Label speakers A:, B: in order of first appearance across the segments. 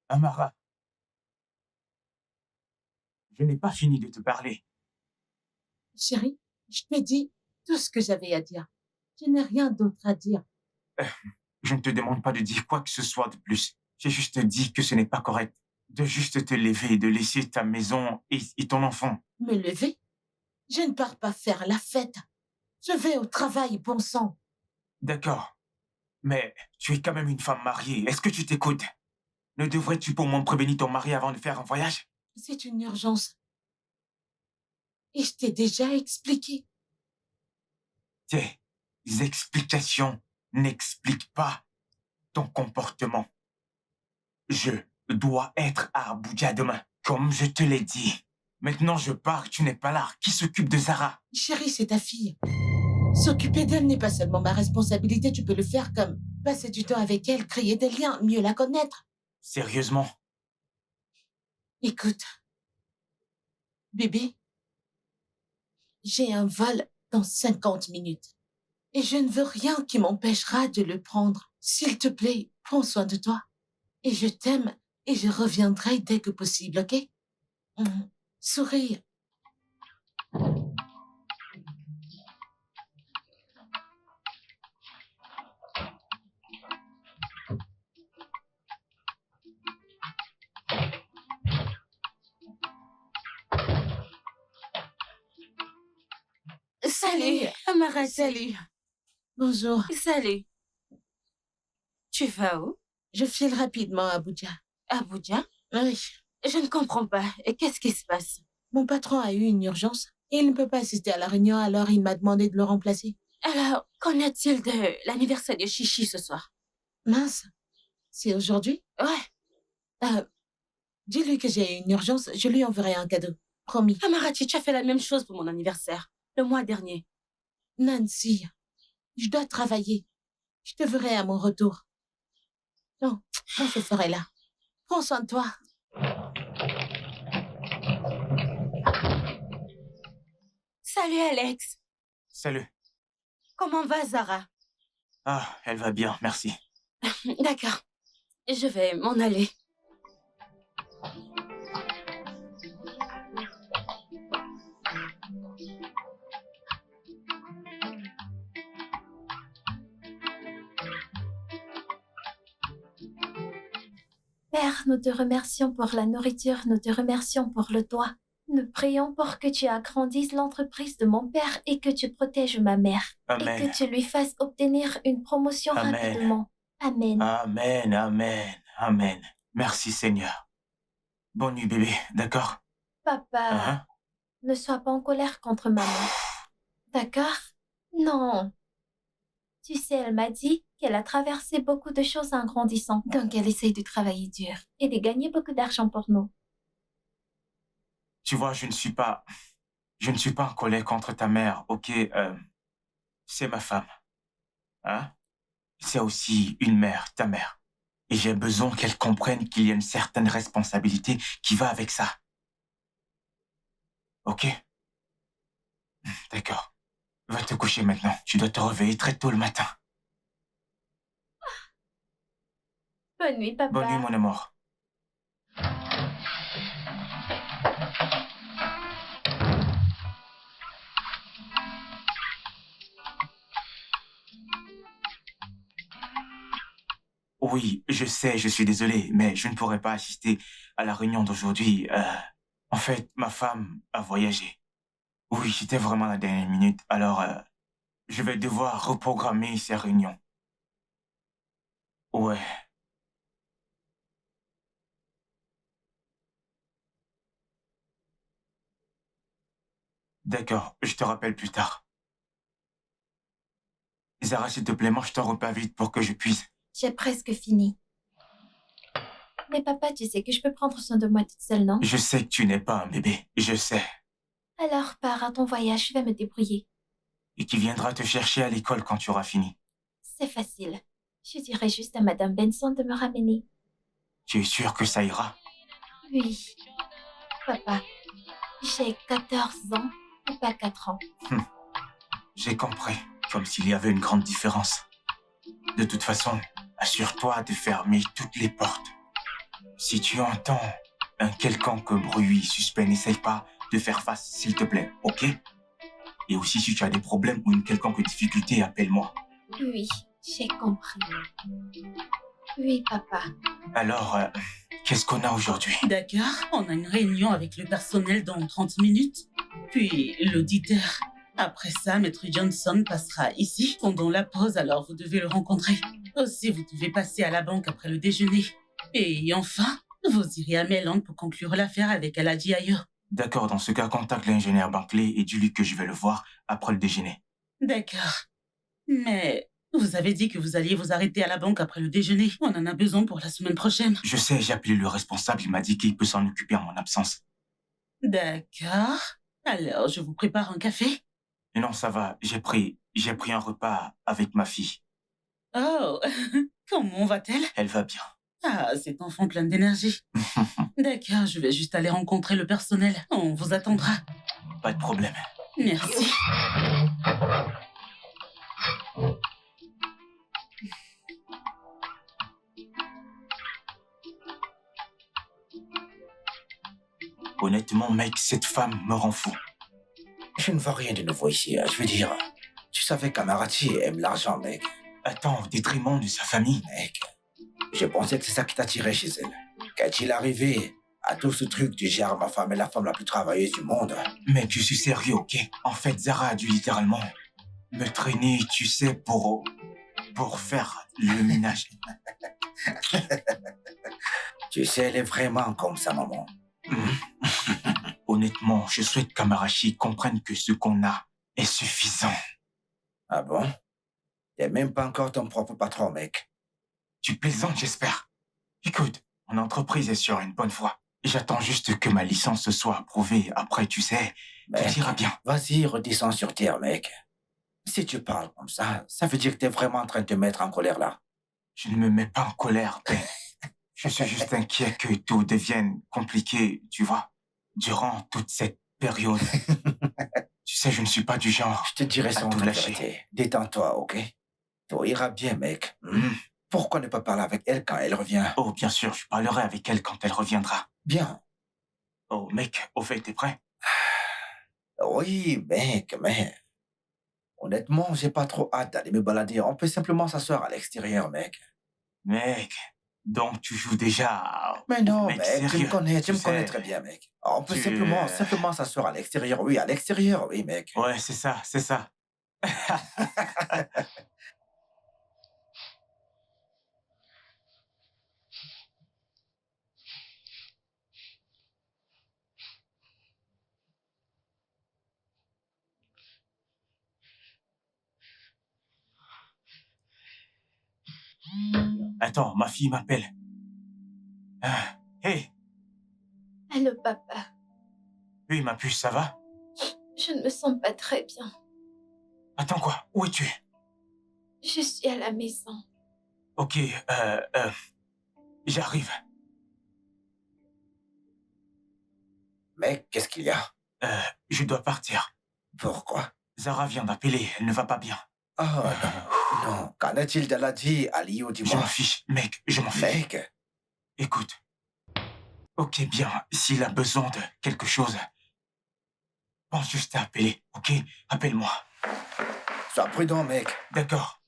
A: Amara, je n'ai pas fini de te parler.
B: Chérie, je t'ai dit tout ce que j'avais à dire. Je n'ai rien d'autre à dire.
A: Je ne te demande pas de dire quoi que ce soit de plus. J'ai juste dit que ce n'est pas correct de juste te lever et de laisser ta maison et ton enfant.
B: Me lever? Je ne pars pas faire la fête. Je vais au travail, bon sang.
A: D'accord, mais tu es quand même une femme mariée. Est-ce que tu t'écoutes? Ne devrais-tu pour moins prévenir ton mari avant de faire un voyage?
B: C'est une urgence. Et je t'ai déjà expliqué.
A: Tes explications n'expliquent pas ton comportement. Je dois être à Abuja demain, comme je te l'ai dit. Maintenant, je pars, tu n'es pas là. Qui s'occupe de Zara?
B: Chérie, c'est ta fille. S'occuper d'elle n'est pas seulement ma responsabilité, tu peux le faire comme passer du temps avec elle, créer des liens, mieux la connaître.
A: Sérieusement?
B: Écoute, bébé, j'ai un vol dans 50 minutes. Et je ne veux rien qui m'empêchera de le prendre. S'il te plaît, prends soin de toi. Et je t'aime et je reviendrai dès que possible, ok? Souris.
C: Salut, Amara.
B: Salut. Bonjour.
C: Salut. Tu vas où?
B: Je file rapidement à Abuja.
C: Abuja?
B: Oui.
C: Je ne comprends pas. Et qu'est-ce qui se passe?
B: Mon patron a eu une urgence. Il ne peut pas assister à la réunion, alors il m'a demandé de le remplacer.
C: Alors, qu'en est-il de l'anniversaire de Chichi ce soir?
B: Mince. C'est aujourd'hui?
C: Ouais.
B: Dis-lui que j'ai une urgence, je lui enverrai un cadeau. Promis.
C: Amarachi, tu as fait la même chose pour mon anniversaire, le mois dernier.
B: Nancy, je dois travailler. Je te verrai à mon retour. Non, moi je ferai là. Prends soin de toi.
C: Salut, Alex.
A: Salut.
C: Comment va, Zara?
A: Ah, elle va bien, merci.
C: D'accord. Je vais m'en aller.
D: Père, nous te remercions pour la nourriture, nous te remercions pour le toit. Nous prions pour que tu agrandisses l'entreprise de mon père et que tu protèges ma mère.
A: Amen.
D: Et que tu lui fasses obtenir une promotion
A: Amen.
D: rapidement. Amen.
A: Amen, amen, amen. Merci Seigneur. Bonne nuit bébé, d'accord?
D: Papa, ne sois pas en colère contre maman. D'accord? Non. Tu sais, elle m'a dit qu'elle a traversé beaucoup de choses en grandissant. Donc elle essaye de travailler dur et de gagner beaucoup d'argent pour nous.
A: Tu vois, je ne suis pas en colère contre ta mère, ok? C'est ma femme. Hein? C'est aussi une mère, ta mère. Et j'ai besoin qu'elle comprenne qu'il y a une certaine responsabilité qui va avec ça. Ok? D'accord. Va te coucher maintenant. Tu dois te réveiller très tôt le matin.
D: Bonne nuit, papa.
A: Bonne nuit, mon amour. Oui, je sais, je suis désolé, mais je ne pourrai pas assister à la réunion d'aujourd'hui. En fait, ma femme a voyagé. Oui, c'était vraiment la dernière minute, alors je vais devoir reprogrammer ces réunions. Ouais. D'accord, je te rappelle plus tard. Zara, s'il te plaît, mange ton repas vite pour que je puisse.
D: J'ai presque fini. Mais papa, tu sais que je peux prendre soin de moi toute seule, non?
A: Je sais que tu n'es pas un bébé, je sais.
D: Alors pars à ton voyage, je vais me débrouiller.
A: Et qui viendra te chercher à l'école quand tu auras fini.
D: C'est facile. Je dirai juste à Madame Benson de me ramener.
A: Tu es sûr que ça ira?
D: Oui. Papa, j'ai 14 ans et pas 4 ans.
A: J'ai compris, comme s'il y avait une grande différence. De toute façon, assure-toi de fermer toutes les portes. Si tu entends un quelconque bruit suspect, n'essaye pas de faire face, s'il te plaît, ok? Et aussi, si tu as des problèmes ou une quelconque difficulté, appelle-moi.
D: Oui, j'ai compris. Oui, papa.
A: Alors, qu'est-ce qu'on a aujourd'hui?
E: D'accord, on a une réunion avec le personnel dans 30 minutes. Puis l'auditeur. Après ça, Maître Johnson passera ici pendant la pause, alors vous devez le rencontrer. Aussi, vous devez passer à la banque après le déjeuner. Et enfin, vous irez à Mailand pour conclure l'affaire avec Aladji ailleurs.
A: D'accord, dans ce cas, contacte l'ingénieur Bankley et dis-lui que je vais le voir après le déjeuner.
E: D'accord. Mais vous avez dit que vous alliez vous arrêter à la banque après le déjeuner. On en a besoin pour la semaine prochaine.
A: Je sais, j'ai appelé le responsable, il m'a dit qu'il peut s'en occuper en mon absence.
E: D'accord. Alors, je vous prépare un café.
A: Non, ça va, j'ai pris un repas avec ma fille.
E: Oh, comment va-t-elle?
A: Elle va bien.
E: Ah, cet enfant plein d'énergie. D'accord, je vais juste aller rencontrer le personnel. On vous attendra.
A: Pas de problème.
E: Merci.
A: Honnêtement, mec, cette femme me rend fou.
F: Je ne vois rien de nouveau ici. Je veux dire, tu savais qu'Amarachi aime l'argent, mec.
A: Attends, au détriment de sa famille.
F: Mec, je pensais que c'est ça qui t'attirait chez elle. Qu'est-il arrivé à tout ce truc du genre ma femme est la femme la plus travailleuse du monde?
A: Mec, je suis sérieux, ok? En fait, Zara a dû littéralement me traîner, tu sais, pour faire le ménage.
F: Tu sais, elle est vraiment comme sa maman.
A: Honnêtement, je souhaite qu'Amarachi comprenne que ce qu'on a est suffisant.
F: Ah bon? T'es même pas encore ton propre patron, mec.
A: Tu plaisantes, j'espère. Écoute, mon entreprise est sur une bonne voie. J'attends juste que ma licence soit approuvée. Après, tu sais,
F: Mec,
A: tout ira bien.
F: vas-y, redescends sur terre, mec. Si tu parles comme ça veut dire que t'es vraiment en train de te mettre en colère là.
A: Je ne me mets pas en colère, Ben. Je suis juste inquiet que tout devienne compliqué, tu vois, durant toute cette période. Tu sais, je ne suis pas du genre
F: Je te dirai
A: à
F: son
A: tout lâcher.
F: vérité. Détends-toi, ok? Tout ira bien, mec.
A: Mm.
F: Pourquoi ne pas parler avec elle quand elle revient?
A: Oh, bien sûr, je parlerai avec elle quand elle reviendra.
F: Bien.
A: Oh, mec, au fait, t'es prêt?
F: Oui, mec, mais... Honnêtement, j'ai pas trop hâte d'aller me balader. On peut simplement s'asseoir à l'extérieur, mec.
A: Mec, donc tu joues déjà...
F: Mais non,
A: Mec,
F: mec, tu me
A: sérieux,
F: connais,
A: tu
F: tu me connais
A: sais,
F: très bien, mec. On peut
A: tu-
F: simplement s'asseoir à l'extérieur. Oui, à l'extérieur, oui, mec.
A: Ouais, c'est ça, c'est ça. Attends, ma fille m'appelle. Hey,
D: Allô, papa.
A: oui, ma puce, ça va?
D: Je ne me sens pas très bien.
A: Attends quoi? Où es-tu?
D: Je suis à la maison.
A: Ok, j'arrive.
F: Mec, qu'est-ce qu'il y a?
A: Je dois partir.
F: Pourquoi?
A: Zara vient d'appeler, elle ne va pas bien.
F: Oh, non, non. Qu'en est-il d'Aladji, Aliou,
A: Je
F: dis-moi?
A: m'en fiche, mec, je m'en fiche.
F: Mec,
A: Écoute. Ok, bien, s'il a besoin de quelque chose, pense juste à appeler, ok? Appelle-moi.
F: sois prudent, mec.
A: D'accord.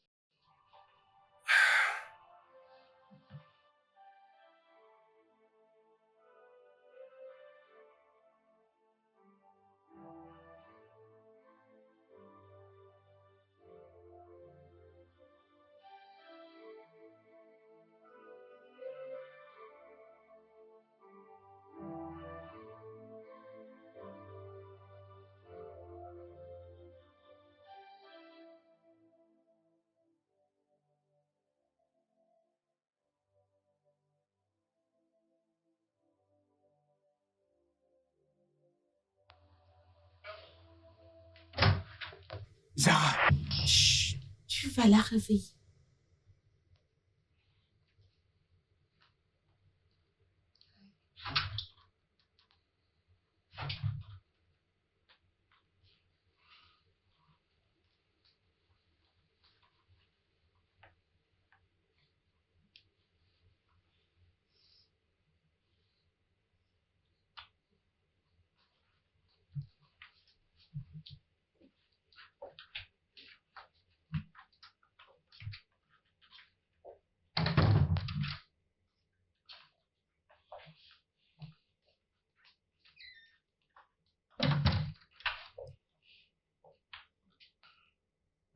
A: Zara,
B: Chut, tu vas la réveiller.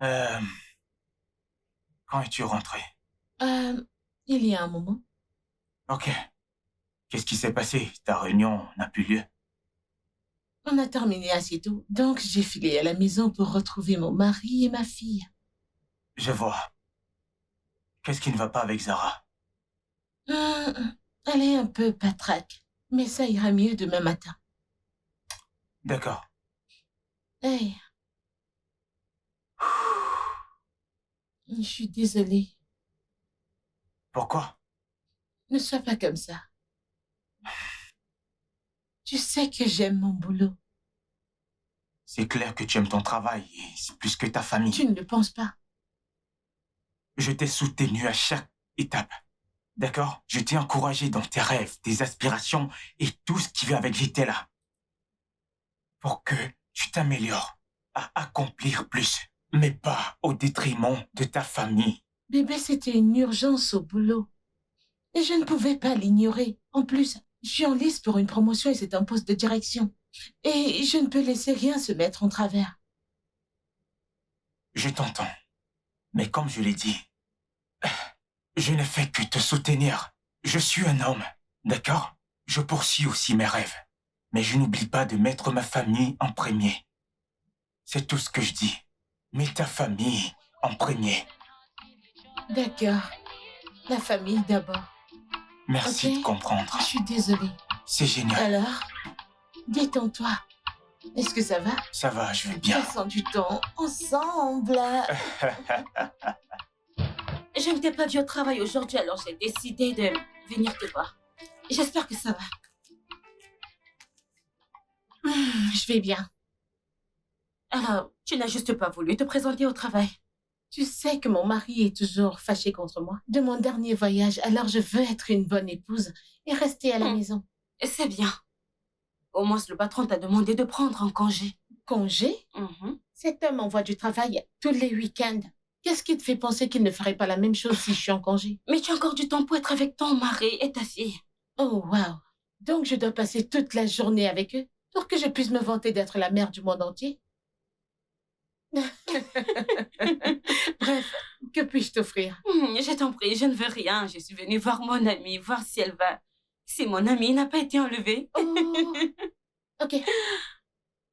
A: Euh, quand es-tu rentré?
B: Il y a un moment.
A: Ok. Qu'est-ce qui s'est passé? Ta réunion n'a plus lieu.
B: On a terminé assez tôt, donc j'ai filé à la maison pour retrouver mon mari et ma fille.
A: Je vois. Qu'est-ce qui ne va pas avec Zara?
B: Elle est un peu patraque, mais ça ira mieux demain matin.
A: D'accord.
B: Hey. Je suis désolée.
A: Pourquoi?
B: Ne sois pas comme ça. Tu sais que j'aime mon boulot.
A: C'est clair que tu aimes ton travail et c'est plus que ta famille.
B: Tu ne le penses pas.
A: Je t'ai soutenu à chaque étape. D'accord? Je t'ai encouragé dans tes rêves, tes aspirations et tout ce qui va avec. J'étais là. Pour que tu t'améliores à accomplir plus, mais pas au détriment de ta famille.
B: Bébé, c'était une urgence au boulot. Et je ne pouvais pas l'ignorer. En plus, je suis en lice pour une promotion et c'est un poste de direction. Et je ne peux laisser rien se mettre en travers.
A: Je t'entends. Mais comme je l'ai dit, je ne fais que te soutenir. Je suis un homme, d'accord? Je poursuis aussi mes rêves. Mais je n'oublie pas de mettre ma famille en premier. C'est tout ce que je dis. Mets ta famille en premier.
B: D'accord. La famille d'abord.
A: Merci
B: Ok.
A: de comprendre.
B: Je suis désolée.
A: C'est génial.
B: Alors, détends-toi. Est-ce que ça va?
A: Ça va, je vais bien.
B: Passons du temps ensemble.
C: Je ne t'ai pas vu au travail aujourd'hui, alors j'ai décidé de venir te voir. J'espère que ça va.
B: Je vais bien.
C: Alors, tu n'as juste pas voulu te présenter au travail.
B: Tu sais que mon mari est toujours fâché contre moi de mon dernier voyage, alors je veux être une bonne épouse et rester à la maison.
C: C'est bien. Au moins, le patron t'a demandé de prendre un congé.
B: Congé? Cet homme envoie du travail tous les week-ends. Qu'est-ce qui te fait penser qu'il ne ferait pas la même chose si je suis en congé?
C: Mais tu as encore du temps pour être avec ton mari et ta fille.
B: Oh, wow. Donc je dois passer toute la journée avec eux pour que je puisse me vanter d'être la mère du monde entier? Bref, que puis-je t'offrir?
C: Je t'en prie, je ne veux rien. Je suis venue voir mon amie, voir si elle va. Si mon amie n'a pas été enlevée.
B: Oh. Ok.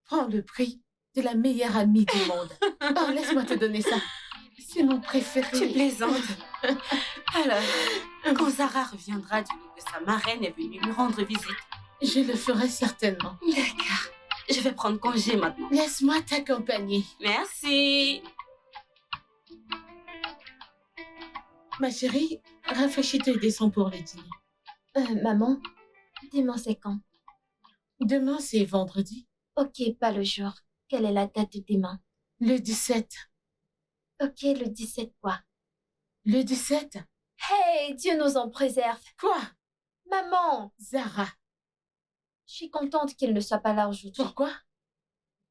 B: Prends le prix de la meilleure amie du monde. Oh, laisse-moi te donner ça. C'est mon préféré.
C: Tu plaisantes. Alors, quand Zara reviendra, dis-lui que sa marraine est venue lui rendre visite.
B: Je le ferai certainement.
C: D'accord. Je vais prendre congé maintenant.
B: Laisse-moi t'accompagner.
C: Merci.
B: Ma chérie, rafraîchis-toi et descends pour le dîner.
D: Maman, dis-moi c'est quand?
B: Demain, c'est vendredi.
D: Ok, pas le jour. Quelle est la date de demain?
B: Le 17.
D: Ok, le 17 quoi?
B: Le 17?
D: Hey, Dieu nous en préserve.
B: Quoi?
D: Maman,
B: Zara.
D: je suis contente qu'il ne soit pas là aujourd'hui.
B: Pourquoi?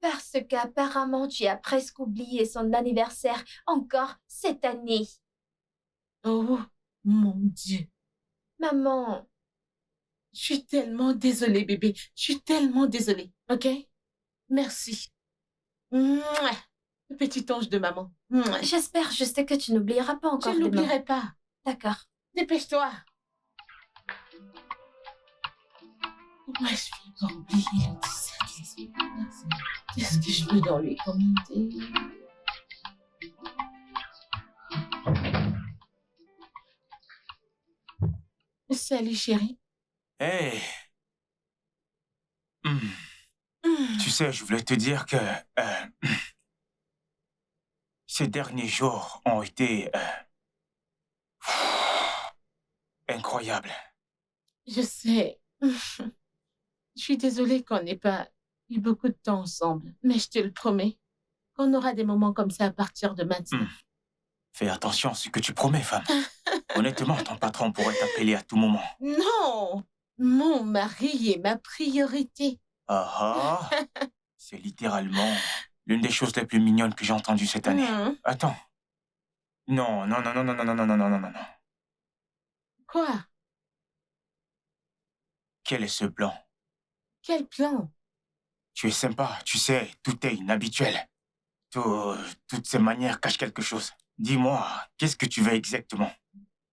D: Parce qu'apparemment, tu as presque oublié son anniversaire encore cette année.
B: Oh, mon Dieu.
D: Maman,
B: Je suis tellement désolée, bébé. Je suis tellement désolée, ok? Merci. Mouah. Le petit ange de maman. Mouah.
D: j'espère juste que tu n'oublieras pas encore
B: Je ne
D: demain.
B: l'oublierai pas.
D: D'accord.
B: Dépêche-toi. Moi, je vais pas oublier le 17. Qu'est-ce que je peux dans lui commander? Salut, chérie.
A: Hey. Tu sais, je voulais te dire que ces derniers jours ont été incroyables.
B: Je sais. Je suis désolée qu'on n'ait pas eu beaucoup de temps ensemble, mais je te le promets qu'on aura des moments comme ça à partir de maintenant.
A: Fais attention à ce que tu promets, femme. Honnêtement, ton patron pourrait t'appeler à tout moment.
B: Non! Mon mari est ma priorité.
A: Ah ah. C'est littéralement l'une des choses les plus mignonnes que j'ai entendues cette année. Attends. Non, non, non, non, non, non, non, non, non, non, non, non.
B: Quoi?
A: Quel est ce plan?
B: Quel plan?
A: Tu es sympa, tu sais, tout est inhabituel. Toutes ces manières cachent quelque chose. Dis-moi, qu'est-ce que tu veux exactement?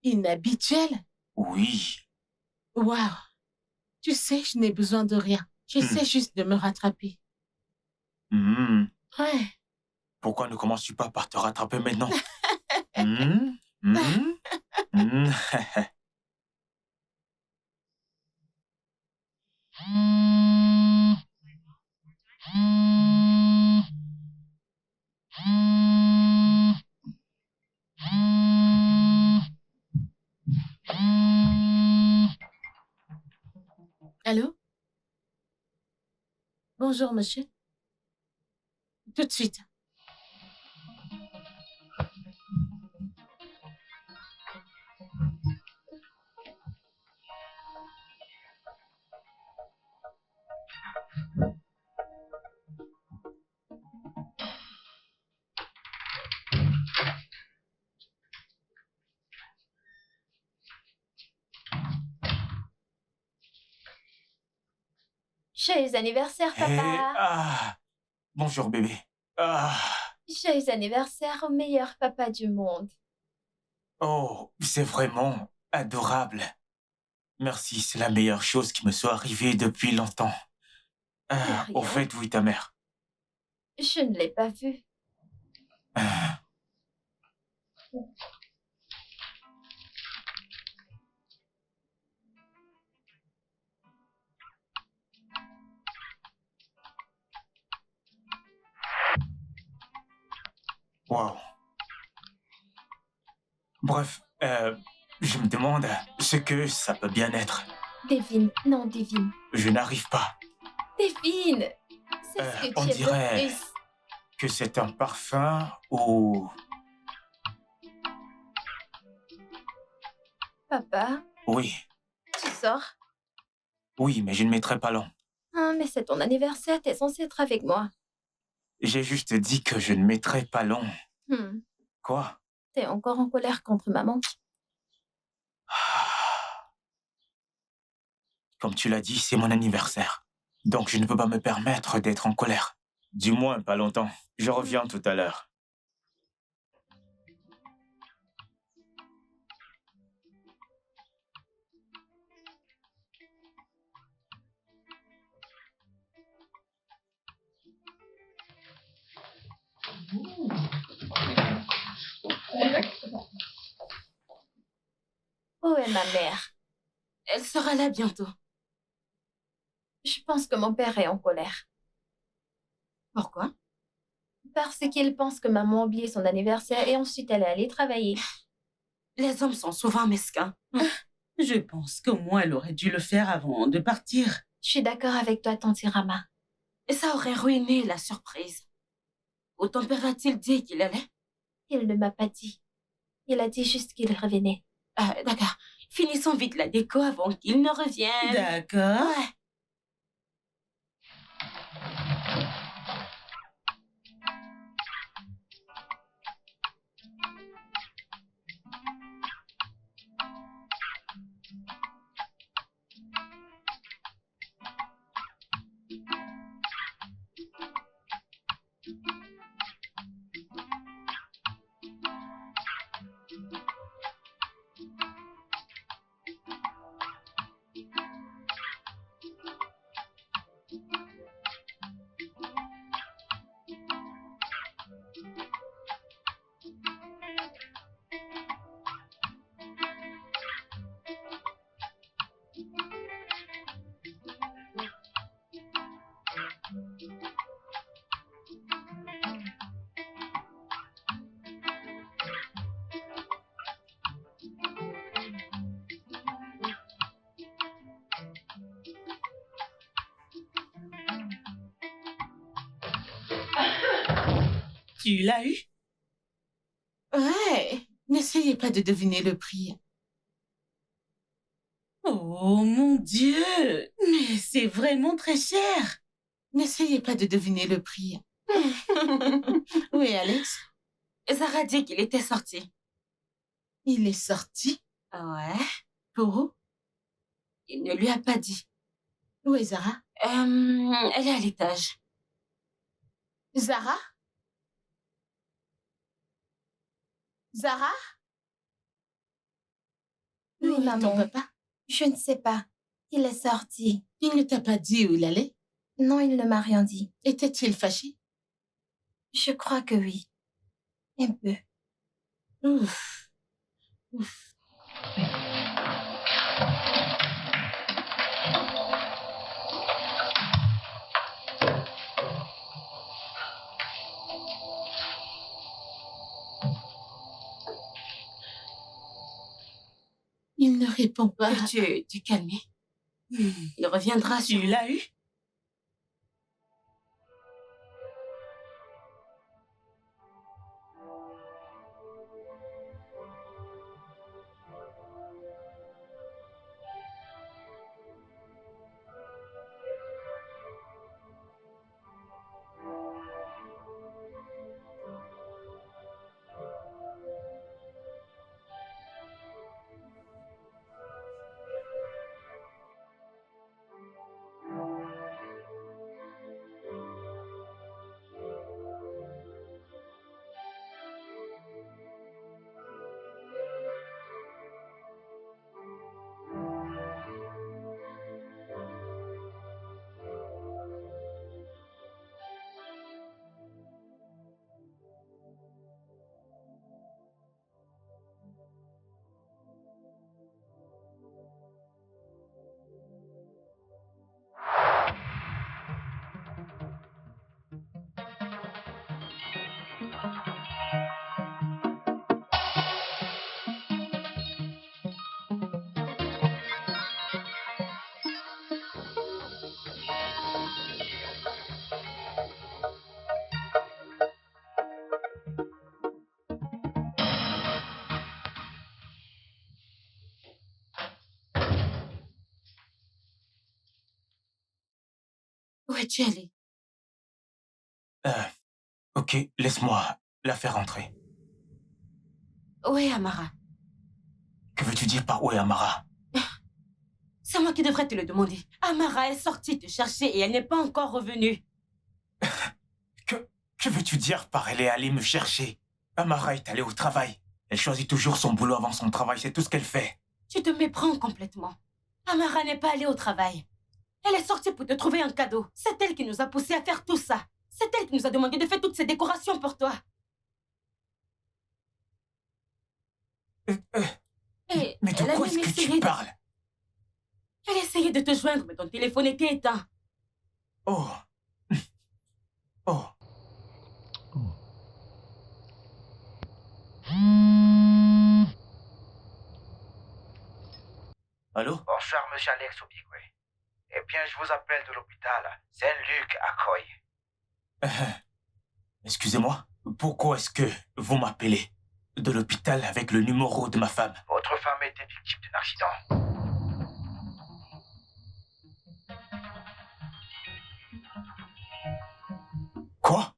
B: Inhabituel?
A: Oui.
B: Waouh! Tu sais, je n'ai besoin de rien. J'essaie juste de me rattraper.
A: Hmm.
B: Ouais.
A: Pourquoi ne commences-tu pas par te rattraper maintenant? Hmm? Hmm? Hmm?
B: Allô? Bonjour, monsieur. Tout de suite.
D: Joyeux anniversaire, papa.
A: Bonjour, bébé. Ah.
D: Joyeux anniversaire au meilleur papa du monde.
A: Oh, c'est vraiment adorable. Merci, c'est la meilleure chose qui me soit arrivée depuis longtemps. Au
D: rien.
A: fait, où est ta mère?
D: Je ne l'ai pas vue.
A: Wow. Bref, je me demande ce que ça peut bien être.
D: Devine, non, devine.
A: Je n'arrive pas.
D: Devine. C'est ce que
A: On
D: tu aimes
A: dirait
D: le plus.
A: que c'est un parfum ou...
D: Papa,
A: Oui,
D: tu sors?
A: oui, mais je ne mettrai pas long.
D: Ah, mais c'est ton anniversaire, t'es censé être avec moi.
A: J'ai juste dit que je ne mettrai pas long.
D: Hmm.
A: Quoi?
D: T'es encore en colère contre maman?
A: Comme tu l'as dit, c'est mon anniversaire. Donc je ne peux pas me permettre d'être en colère. Du moins, pas longtemps. Je reviens tout à l'heure.
D: Où est ma mère?
C: Elle sera là bientôt.
D: Je pense que mon père est en colère.
C: Pourquoi?
D: Parce qu'il pense que maman a oublié son anniversaire et ensuite elle est allée travailler.
C: Les hommes sont souvent mesquins.
E: Je pense qu'au moins elle aurait dû le faire avant de partir.
D: Je suis d'accord avec toi, tante Rama.
C: Et ça aurait ruiné la surprise. Où ton père a-t-il dit qu'il allait?
D: Il ne m'a pas dit. Il a dit juste qu'il revenait.
C: D'accord. Finissons vite la déco avant qu'il ne revienne.
E: D'accord.
C: Ouais.
E: Tu l'as eu?
B: Ouais. N'essayez pas de deviner le prix.
E: Oh mon Dieu! Mais c'est vraiment très cher!
B: N'essayez pas de deviner le prix. Oui, Alex?
C: Zara dit qu'il était sorti.
B: Il est sorti?
C: Ouais.
B: Pour où?
C: Il ne lui a pas dit.
B: Où est Zara?
C: Elle est à l'étage.
B: Zara? Zara?
D: Oui,
B: Où est
D: maman.
B: ton papa?
D: Je ne sais pas. Il est sorti.
B: Il ne t'a pas dit où il allait?
D: Non, il ne m'a rien dit.
B: Était-il fâché?
D: Je crois que oui. Un peu.
B: Ouf. Ouf. Il ne répond pas.
C: Peux-tu te calmer? Il reviendra sur...
E: Tu l'as eu?
C: Où es-tu allé?
A: Ok, laisse-moi la faire entrer.
C: Où est Amara?
A: Que veux-tu dire par où est Amara?
C: C'est moi qui devrais te le demander. Amara est sortie te chercher et elle n'est pas encore revenue.
A: Que veux-tu dire par elle est allée me chercher? Amara est allée au travail. Elle choisit toujours son boulot avant son travail, c'est tout ce qu'elle fait.
C: Tu te méprends complètement. Amara n'est pas allée au travail. Elle est sortie pour te trouver un cadeau. C'est elle qui nous a poussés à faire tout ça. C'est elle qui nous a demandé de faire toutes ces décorations pour toi. Et
A: Mais de
C: elle a
A: quoi
C: même
A: est-ce que
C: essayé
A: tu parles?
C: Elle essayait de te joindre, mais ton téléphone était éteint.
A: Oh. Oh. Allô?
F: Bonsoir, monsieur Alex Obigwe. Eh bien, je vous appelle de l'hôpital Saint-Luc à Coy.
A: Excusez-moi, pourquoi est-ce que vous m'appelez de l'hôpital avec le numéro de ma femme?
F: Votre femme a été victime d'un accident.
A: Quoi?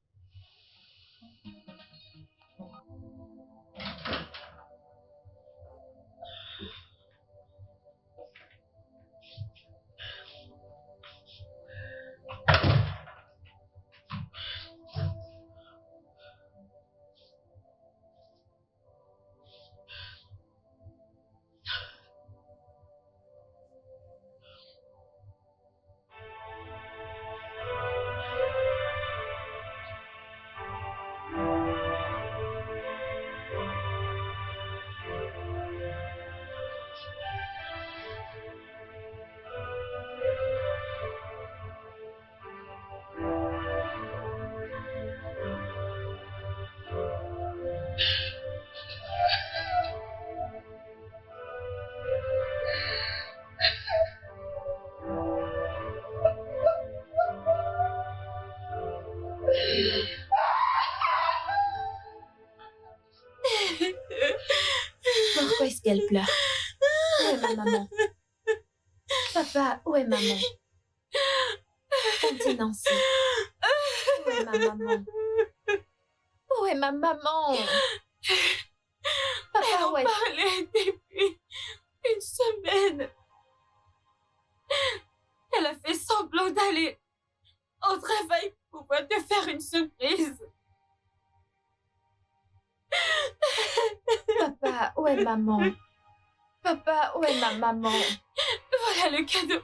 D: Pourquoi est-ce qu'elle pleure? Où est ma maman? Papa, où est maman? Tante Nancy. Où est ma maman? Où est ma maman? Papa, où est...
C: parlait depuis une semaine. Elle a fait semblant d'aller au travail pour pouvoir te faire une surprise.
D: Papa, où est maman? Papa, où est ma maman?
C: Voilà le cadeau.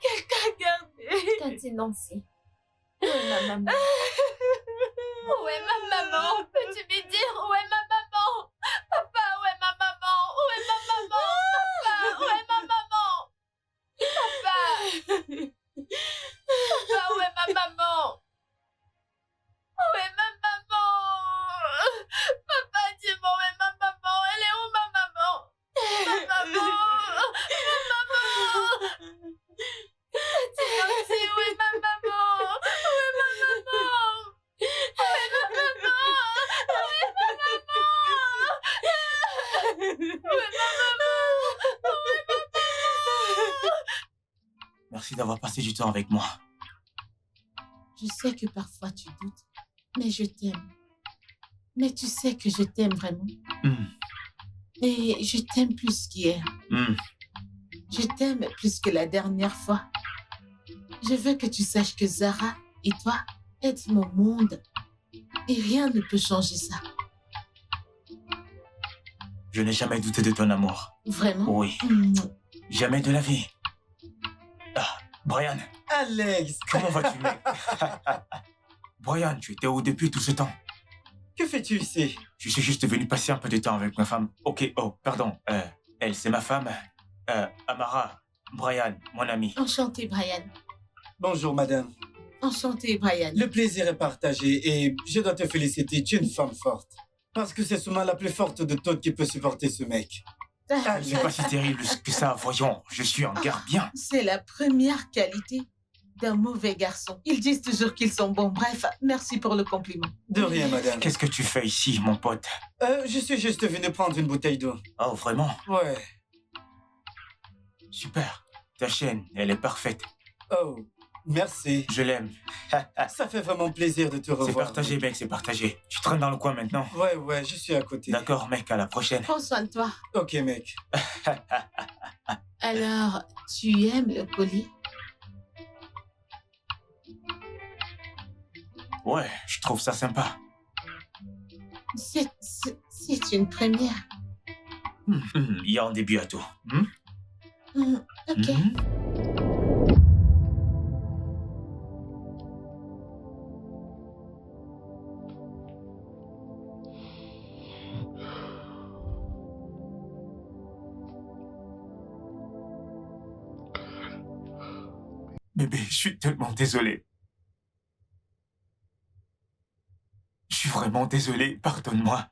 C: Quelqu'un a gardé.
D: Tati Nancy, où est ma maman? Où est ma maman? Peux-tu me dire où est ma maman? Papa, où est ma maman? Où est ma maman? Papa, où est ma maman? Papa! Papa, où est ma maman? Où est ma maman? Papa, dis-moi où est ma maman? Elle est où ma maman? Ma maman! Ma maman! Tati Nancy, où est ma maman? Où est ma maman? Où est ma maman? Où est ma maman? Où est ma maman? Où est ma maman?
A: Merci d'avoir passé du temps avec moi.
B: Je sais que parfois tu doutes, mais je t'aime. Mais tu sais que je t'aime vraiment.
A: Hmm,
B: Et je t'aime plus qu'hier.
A: hmm.
B: Je t'aime plus que la dernière fois. Je veux que tu saches que Zara et toi êtes mon monde. Et rien ne peut changer ça.
A: Je n'ai jamais douté de ton amour.
B: Vraiment.
A: Oui, jamais de la vie. Ah, Brian,
G: Alex,
A: comment vas-tu, mec? Brian, tu étais où depuis tout ce temps?
G: que fais-tu ici?
A: Je suis juste venu passer un peu de temps avec ma femme. Ok, oh, pardon. Elle, c'est ma femme. Amara, Brian, mon ami.
B: Enchanté, Brian.
G: Bonjour, madame.
B: Enchanté, Brian.
G: Le plaisir est partagé et je dois te féliciter, tu es une femme forte. Parce que c'est sûrement la plus forte de toutes qui peut supporter ce mec.
A: Je ne suis pas si terrible que ça, voyons. Je suis en garde bien.
B: C'est la première qualité d'un mauvais garçon. Ils disent toujours qu'ils sont bons. Bref, merci pour le compliment.
G: De rien, madame.
A: Qu'est-ce que tu fais ici, mon pote?
G: Je suis juste venu prendre une bouteille d'eau.
A: Oh, vraiment?
G: Ouais.
A: Super. Ta chaîne, elle est parfaite.
G: Oh, merci.
A: Je l'aime.
G: Ça fait vraiment plaisir de te revoir.
A: C'est partagé, mec, c'est partagé. Tu traînes dans le coin maintenant?
G: Ouais, je suis à côté.
A: D'accord, mec, à la prochaine.
B: Prends soin de toi.
G: Ok, mec.
B: Alors, tu aimes le colis?
A: Ouais, je trouve ça sympa.
B: C'est une première.
A: Il y a un début à tout.
B: Ok.
A: Bébé, je suis tellement désolé. Je suis vraiment désolé, pardonne-moi.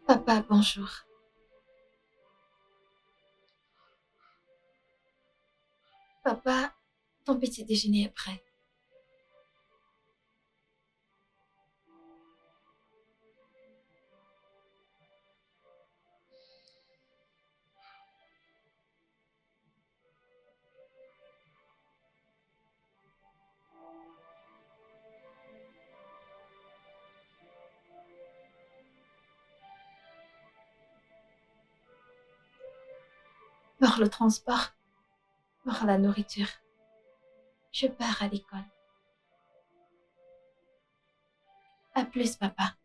D: Papa, bonjour. Papa, ton petit déjeuner est prêt. Pour le transport, pour la nourriture. Je pars à l'école. À plus, papa.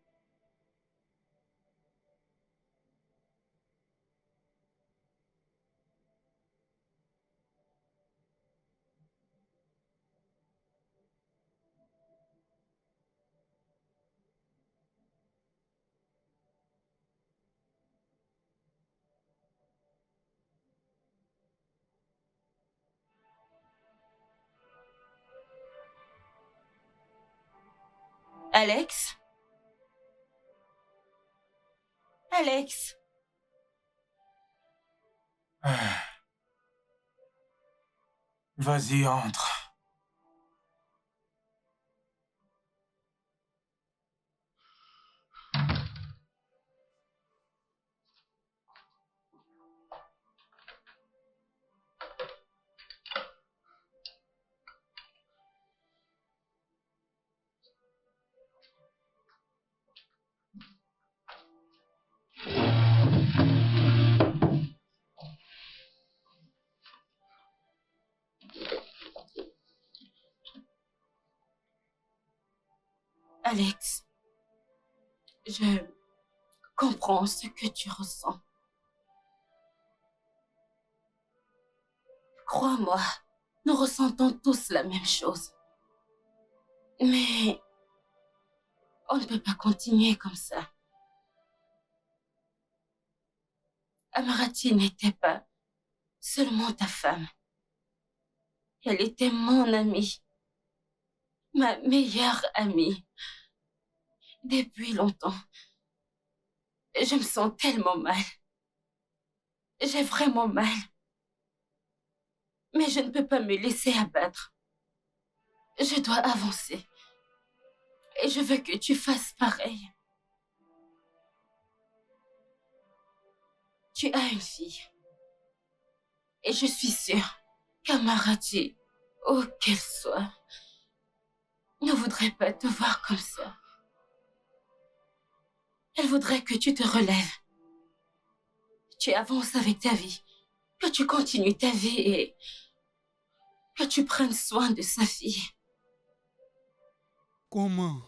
C: Alex? Alex?
A: Vas-y, entre.
C: Alex, je comprends ce que tu ressens. Crois-moi, nous ressentons tous la même chose. Mais on ne peut pas continuer comme ça. Amarati n'était pas seulement ta femme. Elle était mon amie, ma meilleure amie. Depuis longtemps, je me sens tellement mal. J'ai vraiment mal. Mais je ne peux pas me laisser abattre. Je dois avancer. Et je veux que tu fasses pareil. Tu as une fille. Et je suis sûre qu'Amarati, où qu'elle soit, ne voudrait pas te voir comme ça. Elle voudrait que tu te relèves. Tu avances avec ta vie. Que tu continues ta vie et que tu prennes soin de sa fille.
H: Comment?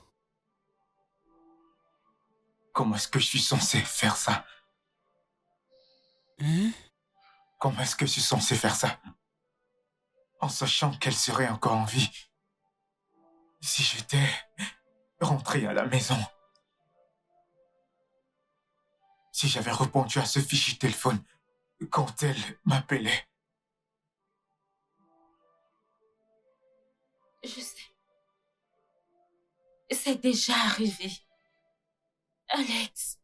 A: Comment est-ce que je suis censé faire ça?
H: Hein?
A: Comment est-ce que je suis censé faire ça? En sachant qu'elle serait encore en vie. Si j'étais rentré à la maison. Si j'avais répondu à ce fichu téléphone quand elle m'appelait.
C: Je sais. C'est déjà arrivé. Alex,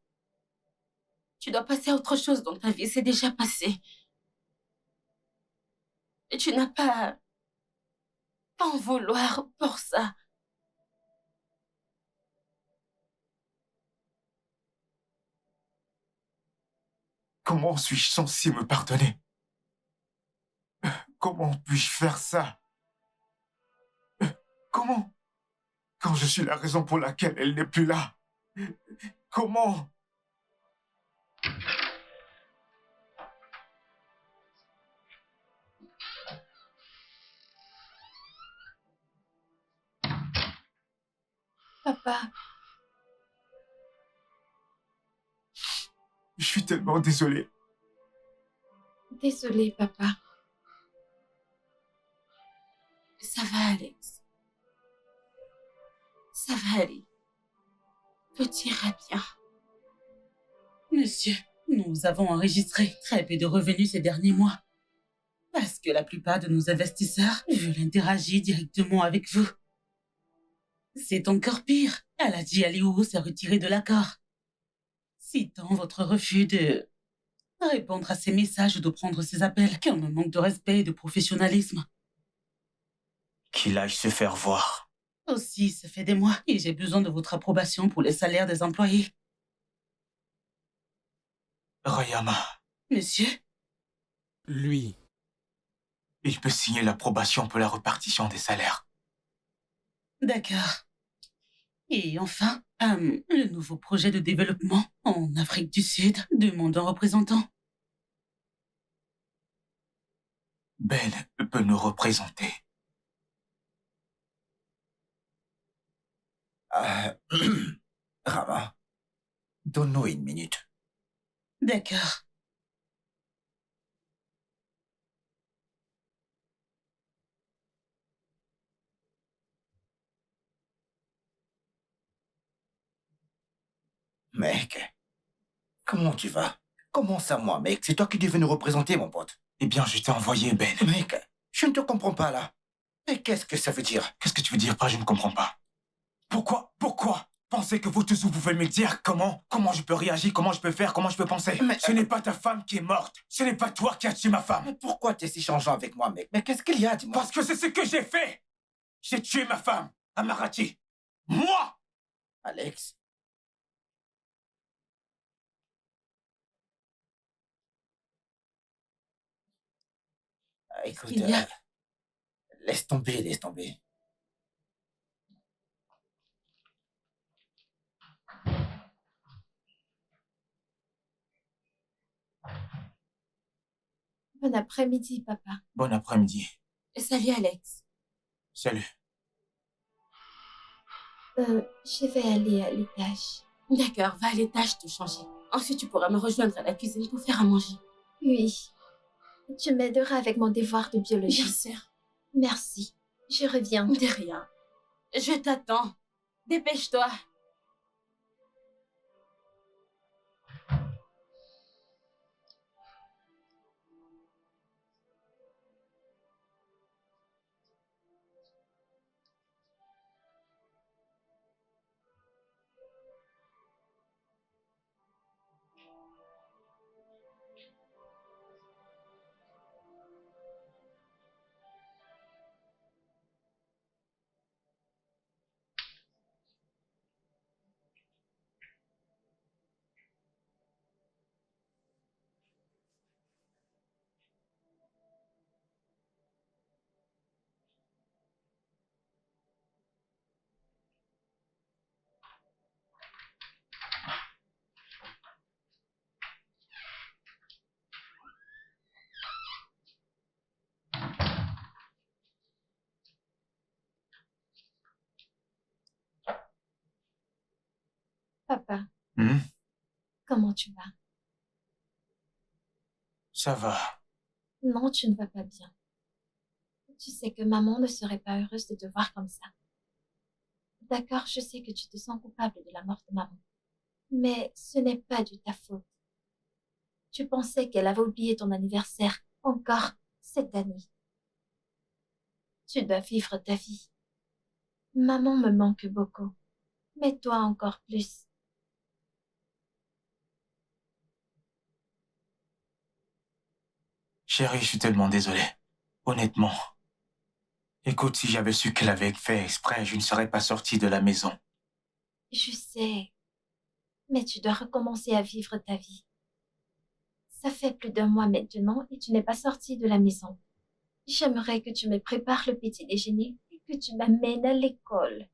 C: tu dois passer à autre chose dans ta vie. C'est déjà passé. Et tu n'as pas à en vouloir pour ça.
A: Comment suis-je censé me pardonner? Comment puis-je faire ça? Comment? Quand je suis la raison pour laquelle elle n'est plus là. Comment?
D: Papa,
A: Je suis tellement désolé.
D: désolée, papa.
C: Ça va, Alex. Ça va aller. Tout ira bien.
E: Monsieur, nous avons enregistré très peu de revenus ces derniers mois. Parce que la plupart de nos investisseurs veulent interagir directement avec vous. C'est encore pire. Aladji Aliou s'est retiré de l'accord. citant votre refus de répondre à ses messages ou de prendre ses appels, qui ont un manque de respect et de professionnalisme.
A: Qu'il aille se faire voir.
E: Aussi, ça fait des mois et j'ai besoin de votre approbation pour les salaires des employés.
A: Rayama,
E: Monsieur,
H: Lui.
A: il peut signer l'approbation pour la répartition des salaires.
E: d'accord. Et enfin, le nouveau projet de développement en Afrique du Sud demande un représentant.
A: Ben peut nous représenter.
F: Rama, donne-nous une minute.
E: D'accord.
F: Mec, comment tu vas? Comment ça, moi, mec? C'est toi qui devais nous représenter, mon pote.
A: Eh bien, je t'ai envoyé, Ben.
F: Mec, je ne te comprends pas, là. Mais qu'est-ce que ça veut dire?
A: Qu'est-ce que tu veux dire par je ne comprends pas? Pourquoi pensez que vous tous vous pouvez me dire comment je peux réagir, comment je peux faire, comment je peux penser?
F: Mais
A: ce n'est pas ta femme qui est morte. Ce n'est pas toi qui as tué ma femme.
F: Mais pourquoi t'es si changeant avec moi, mec? Mais qu'est-ce qu'il y a, dis-moi?
A: Parce que c'est ce que j'ai fait. J'ai tué ma femme, Amarati. Moi!
F: Alex? Écoute,
E: Il y a-
F: laisse tomber, laisse tomber.
D: Bon après-midi, papa.
A: Bon après-midi.
C: Salut, Alex.
A: Salut.
D: Je vais aller à l'étage.
C: D'accord, va à l'étage te changer. Ensuite, tu pourras me rejoindre à la cuisine pour faire à manger.
D: Oui. Tu m'aideras avec mon devoir de biologie.
C: Bien sûr.
D: Merci. Je reviens.
C: De rien. Je t'attends. Dépêche-toi.
D: Papa,
A: Hmm?
D: comment tu vas?
A: Ça va.
D: Non, tu ne vas pas bien. Tu sais que maman ne serait pas heureuse de te voir comme ça. D'accord, je sais que tu te sens coupable de la mort de maman. Mais ce n'est pas de ta faute. Tu pensais qu'elle avait oublié ton anniversaire encore cette année. Tu dois vivre ta vie. Maman me manque beaucoup, mais toi encore plus.
A: Chérie, je suis tellement désolé. Honnêtement. Écoute, si j'avais su qu'elle avait fait exprès, je ne serais pas sorti de la maison.
D: Je sais, mais tu dois recommencer à vivre ta vie. Ça fait plus d'un mois maintenant et tu n'es pas sorti de la maison. J'aimerais que tu me prépares le petit déjeuner et que tu m'amènes à l'école.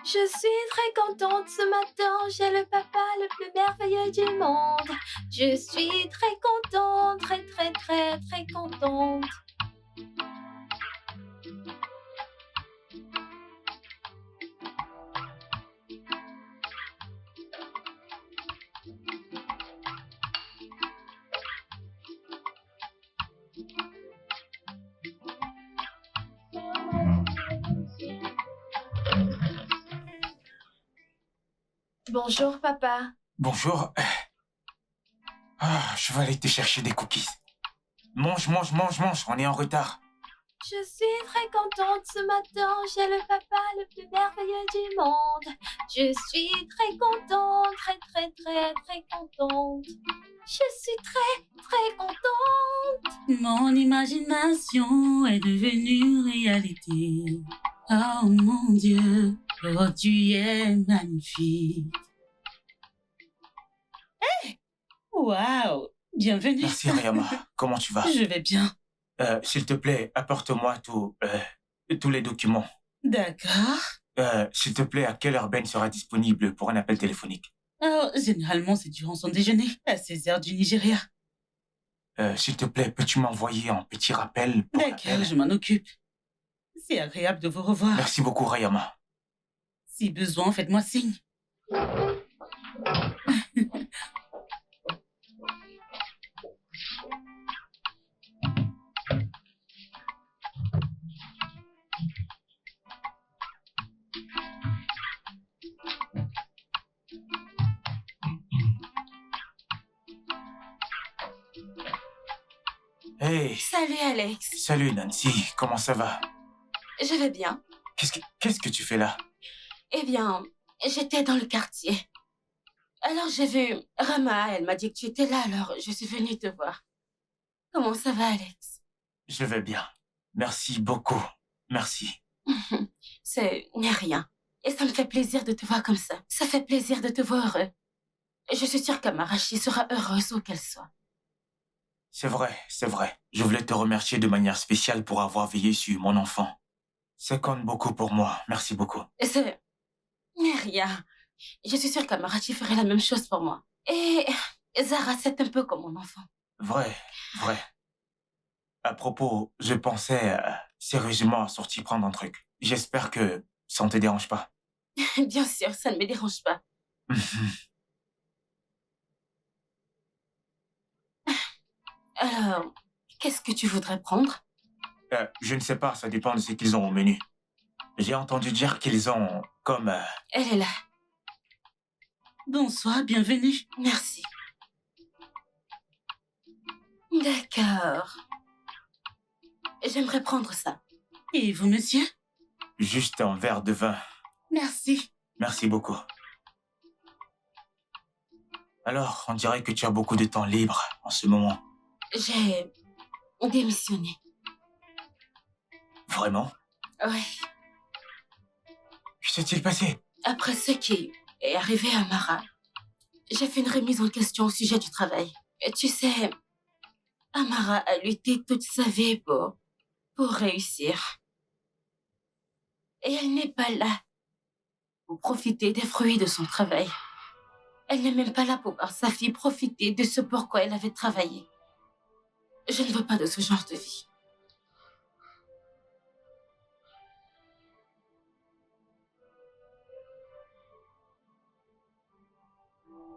D: Je suis très contente ce matin, j'ai le papa le plus merveilleux du monde. Je suis très contente, très contente. Bonjour, papa.
A: Bonjour. Ah, je vais aller te chercher des cookies. Mange, mange, mange, mange. On est en retard.
D: Je suis très contente ce matin. J'ai le papa le plus merveilleux du monde. Je suis très contente, très, très, très, très contente. Je suis très, très contente.
E: Mon imagination est devenue réalité. Oh mon Dieu, oh tu es magnifique. Hey! Waouh! Bienvenue.
A: Merci, Rayama. Comment tu vas?
E: Je vais bien.
A: S'il te plaît, apporte-moi tous les documents.
E: D'accord.
A: S'il te plaît, à quelle heure Ben sera disponible pour un appel téléphonique?
E: Alors, généralement, c'est durant son déjeuner, à 16h du Nigeria.
A: S'il te plaît, peux-tu m'envoyer un petit rappel pour
E: D'accord,
A: l'appel?
E: je m'en occupe. C'est agréable de vous revoir.
A: Merci beaucoup, Rayama.
E: Si besoin, faites-moi signe.
A: Hey,
C: Salut Alex.
A: salut Nancy, comment ça va?
C: Je vais bien.
A: Qu'est-ce que tu fais là?
C: Eh bien, j'étais dans le quartier. Alors j'ai vu Rama, elle m'a dit que tu étais là, alors je suis venue te voir. Comment ça va Alex?
A: Je vais bien. Merci beaucoup. Merci.
C: C'est rien. Et ça me fait plaisir de te voir comme ça. Ça fait plaisir de te voir heureux. Je suis sûre qu'Amarachi sera heureuse où qu'elle soit.
A: C'est vrai, c'est vrai. Je voulais te remercier de manière spéciale pour avoir veillé sur mon enfant. Ça compte beaucoup pour moi. Merci beaucoup.
C: C'est rien. Je suis sûre qu'Amarachi ferait la même chose pour moi. Et Zara, c'est un peu comme mon enfant.
A: Vrai, vrai. À propos, je pensais sérieusement à sortir prendre un truc. J'espère que ça ne te dérange pas.
C: Bien sûr, ça ne me dérange pas. Alors, qu'est-ce que tu voudrais prendre?
A: Je ne sais pas, ça dépend de ce qu'ils ont au menu. J'ai entendu dire qu'ils ont comme...
C: Elle est là.
E: Bonsoir, bienvenue.
C: Merci. D'accord. J'aimerais prendre ça.
E: Et vous, monsieur?
A: juste un verre de vin.
E: Merci.
A: Merci beaucoup. Alors, on dirait que tu as beaucoup de temps libre en ce moment.
C: J'ai démissionné.
A: Vraiment?
C: Oui.
A: Que s'est-il passé?
C: Après ce qui est arrivé à Mara, j'ai fait une remise en question au sujet du travail. Et tu sais, Amara a lutté toute sa vie pour réussir. Et elle n'est pas là pour profiter des fruits de son travail. Elle n'est même pas là pour voir sa fille profiter de ce pourquoi elle avait travaillé. Je ne veux pas de ce genre de vie.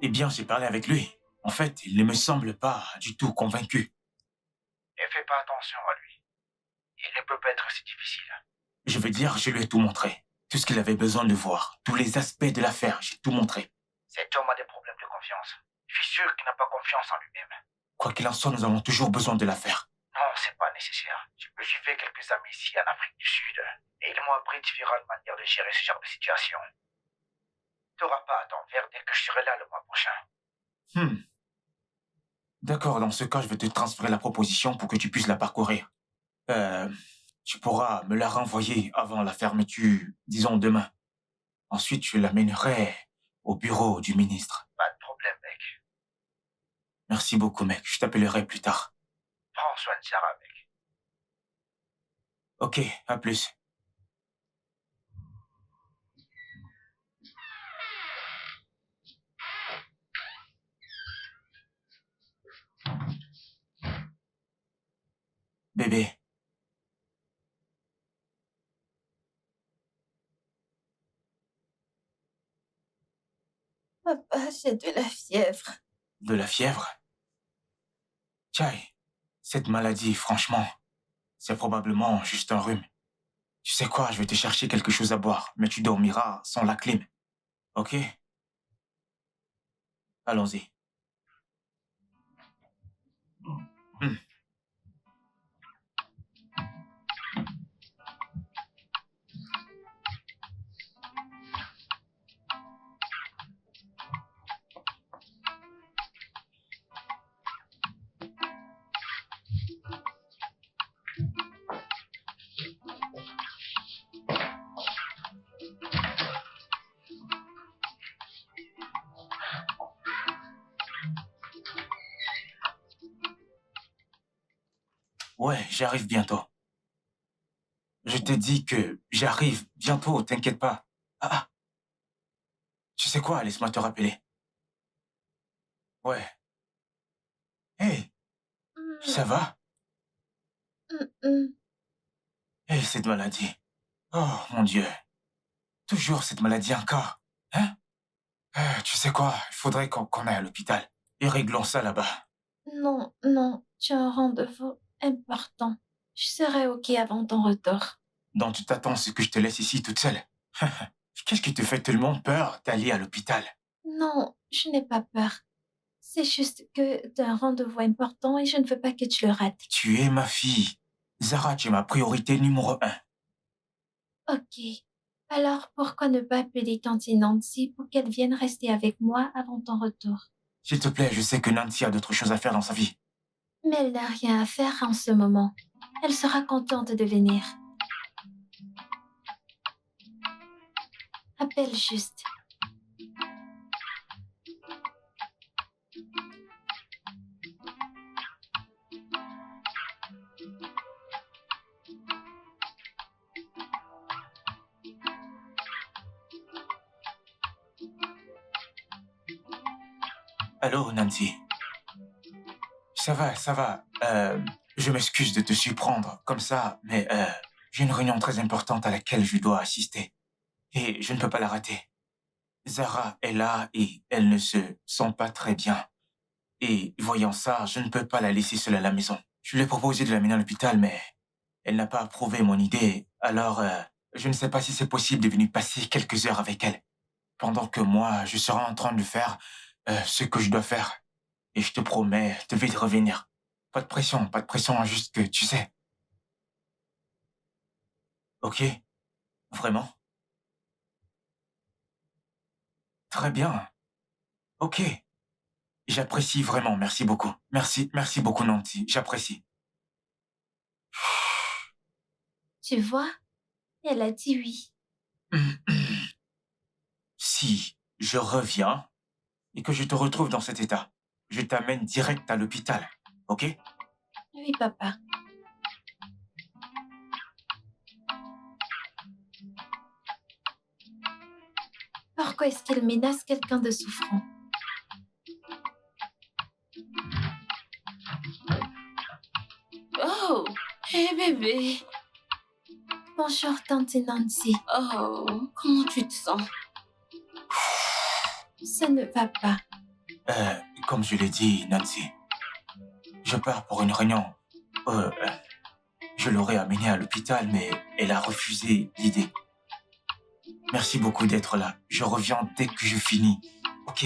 A: Eh bien, j'ai parlé avec lui. En fait, il ne me semble pas du tout convaincu.
F: Ne fais pas attention à lui. Il ne peut pas être si difficile.
A: Je veux dire, je lui ai tout montré. Tout ce qu'il avait besoin de voir. Tous les aspects de l'affaire, j'ai tout montré.
F: Cet homme a des problèmes de confiance. Je suis sûr qu'il n'a pas confiance en lui-même.
A: Quoi qu'il en soit, nous avons toujours besoin de l'affaire.
F: Non, c'est pas nécessaire. Je me suis fait quelques amis ici en Afrique du Sud. Et ils m'ont appris différentes manières de gérer ce genre de situation. Tu n'auras pas à t'en faire dès que je serai là le mois prochain.
A: D'accord, dans ce cas, je vais te transférer la proposition pour que tu puisses la parcourir. Tu pourras me la renvoyer avant la fermeture, disons demain. Ensuite, je l'amènerai au bureau du ministre.
F: Pas de problème, mec.
A: Merci beaucoup, mec. Je t'appellerai plus tard.
F: Prends soin de Sarah, mec.
A: Ok, à plus. Bébé.
D: Papa, j'ai de la fièvre.
A: De la fièvre? Chai, cette maladie, franchement, c'est probablement juste un rhume. Tu sais quoi, je vais te chercher quelque chose à boire, mais tu dormiras sans la clim. Ok? Allons-y. Hmm. Ouais, j'arrive bientôt. Je t'ai dit que j'arrive bientôt, t'inquiète pas. Ah, tu sais quoi, laisse-moi te rappeler. Ouais. Hey, ça va? Hey, cette maladie. Oh, mon Dieu. Toujours cette maladie encore. Hein? Tu sais quoi, il faudrait qu'on aille à l'hôpital. Et réglons ça là-bas.
D: Non, non, tu as un rendez-vous important. Je serai OK avant ton retour.
A: Donc tu t'attends à ce que je te laisse ici toute seule? Qu'est-ce qui te fait tellement peur d'aller à l'hôpital?
D: Non, je n'ai pas peur. C'est juste que tu as un rendez-vous important et je ne veux pas que tu le rates.
A: Tu es ma fille. Zara, tu es ma priorité numéro 1.
D: OK. Alors, pourquoi ne pas appeler tante Nancy pour qu'elle vienne rester avec moi avant ton retour?
A: S'il te plaît, je sais que Nancy a d'autres choses à faire dans sa vie.
D: Mais elle n'a rien à faire en ce moment. Elle sera contente de venir. Appelle juste.
A: Allô, Nancy. Ça va, ça va. Je m'excuse de te surprendre comme ça, mais j'ai une réunion très importante à laquelle je dois assister. Et je ne peux pas la rater. Zara est là et elle ne se sent pas très bien. Et voyant ça, je ne peux pas la laisser seule à la maison. Je lui ai proposé de l'amener à l'hôpital, mais elle n'a pas approuvé mon idée. Alors, je ne sais pas si c'est possible de venir passer quelques heures avec elle. Pendant que moi, je serai en train de faire ce que je dois faire. Et je te promets de vite revenir. Pas de pression, juste que tu sais. Ok? Vraiment? Très bien. Ok. J'apprécie vraiment, merci beaucoup. Merci beaucoup, Nancy. J'apprécie.
D: Tu vois? Elle a dit oui.
A: Si je reviens et que je te retrouve dans cet état, je t'amène direct à l'hôpital. Ok?
D: Oui, papa. Pourquoi est-ce qu'elle menace quelqu'un de souffrant?
C: Oh, hé bébé.
D: Bonjour, tante Nancy.
C: Oh, comment tu te sens?
D: Ça ne va pas.
A: Comme je l'ai dit, Nancy, je pars pour une réunion. Je l'aurais amenée à l'hôpital, mais elle a refusé l'idée. Merci beaucoup d'être là. Je reviens dès que je finis. Ok?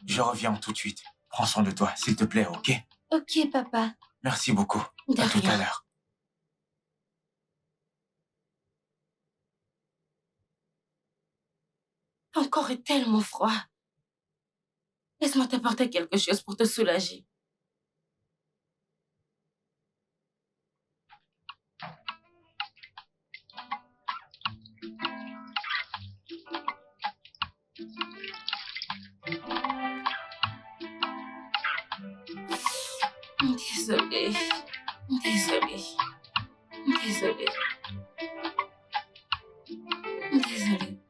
A: Je reviens tout de suite. Prends soin de toi, s'il te plaît, ok?
D: Ok, papa.
A: Merci beaucoup.
C: De
A: À tout
C: rien.
A: à l'heure.
C: Encore est tellement froid. Laisse-moi t'apporter quelque chose pour te soulager. Désolée. Désolée. Désolée. Désolée.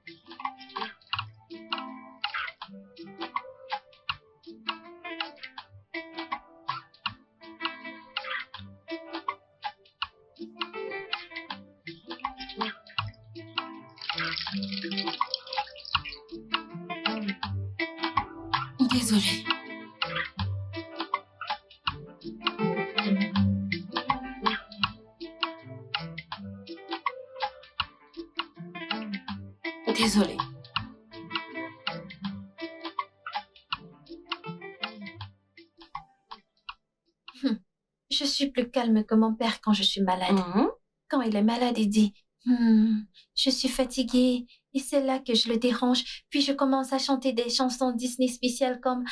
C: Désolée. Désolée.
D: Je suis plus calme que mon père quand je suis malade.
C: Mhm.
D: Quand il est malade, il dit je suis fatiguée. Et c'est là que je le dérange. Puis je commence à chanter des chansons Disney spéciales comme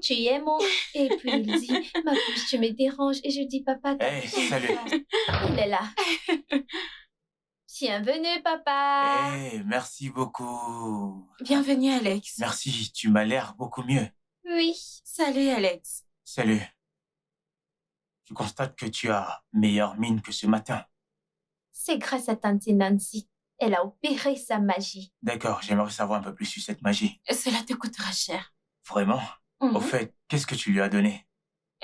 D: tu es mon. Et puis il dit ma puce, tu me déranges. Et je dis papa,
A: Hey, salut.
D: il est là. Bienvenue, papa.
A: Hey, merci beaucoup.
C: Bienvenue, Alex.
A: Merci, tu m'as l'air beaucoup mieux.
D: Oui.
C: Salut, Alex.
A: Salut. Je constate que tu as meilleure mine que ce matin.
D: C'est grâce à tante Nancy. Elle a opéré sa magie.
A: D'accord, j'aimerais savoir un peu plus sur cette magie.
C: Cela te coûtera cher.
A: Vraiment?
C: Mhm.
A: Au fait, qu'est-ce que tu lui as donné?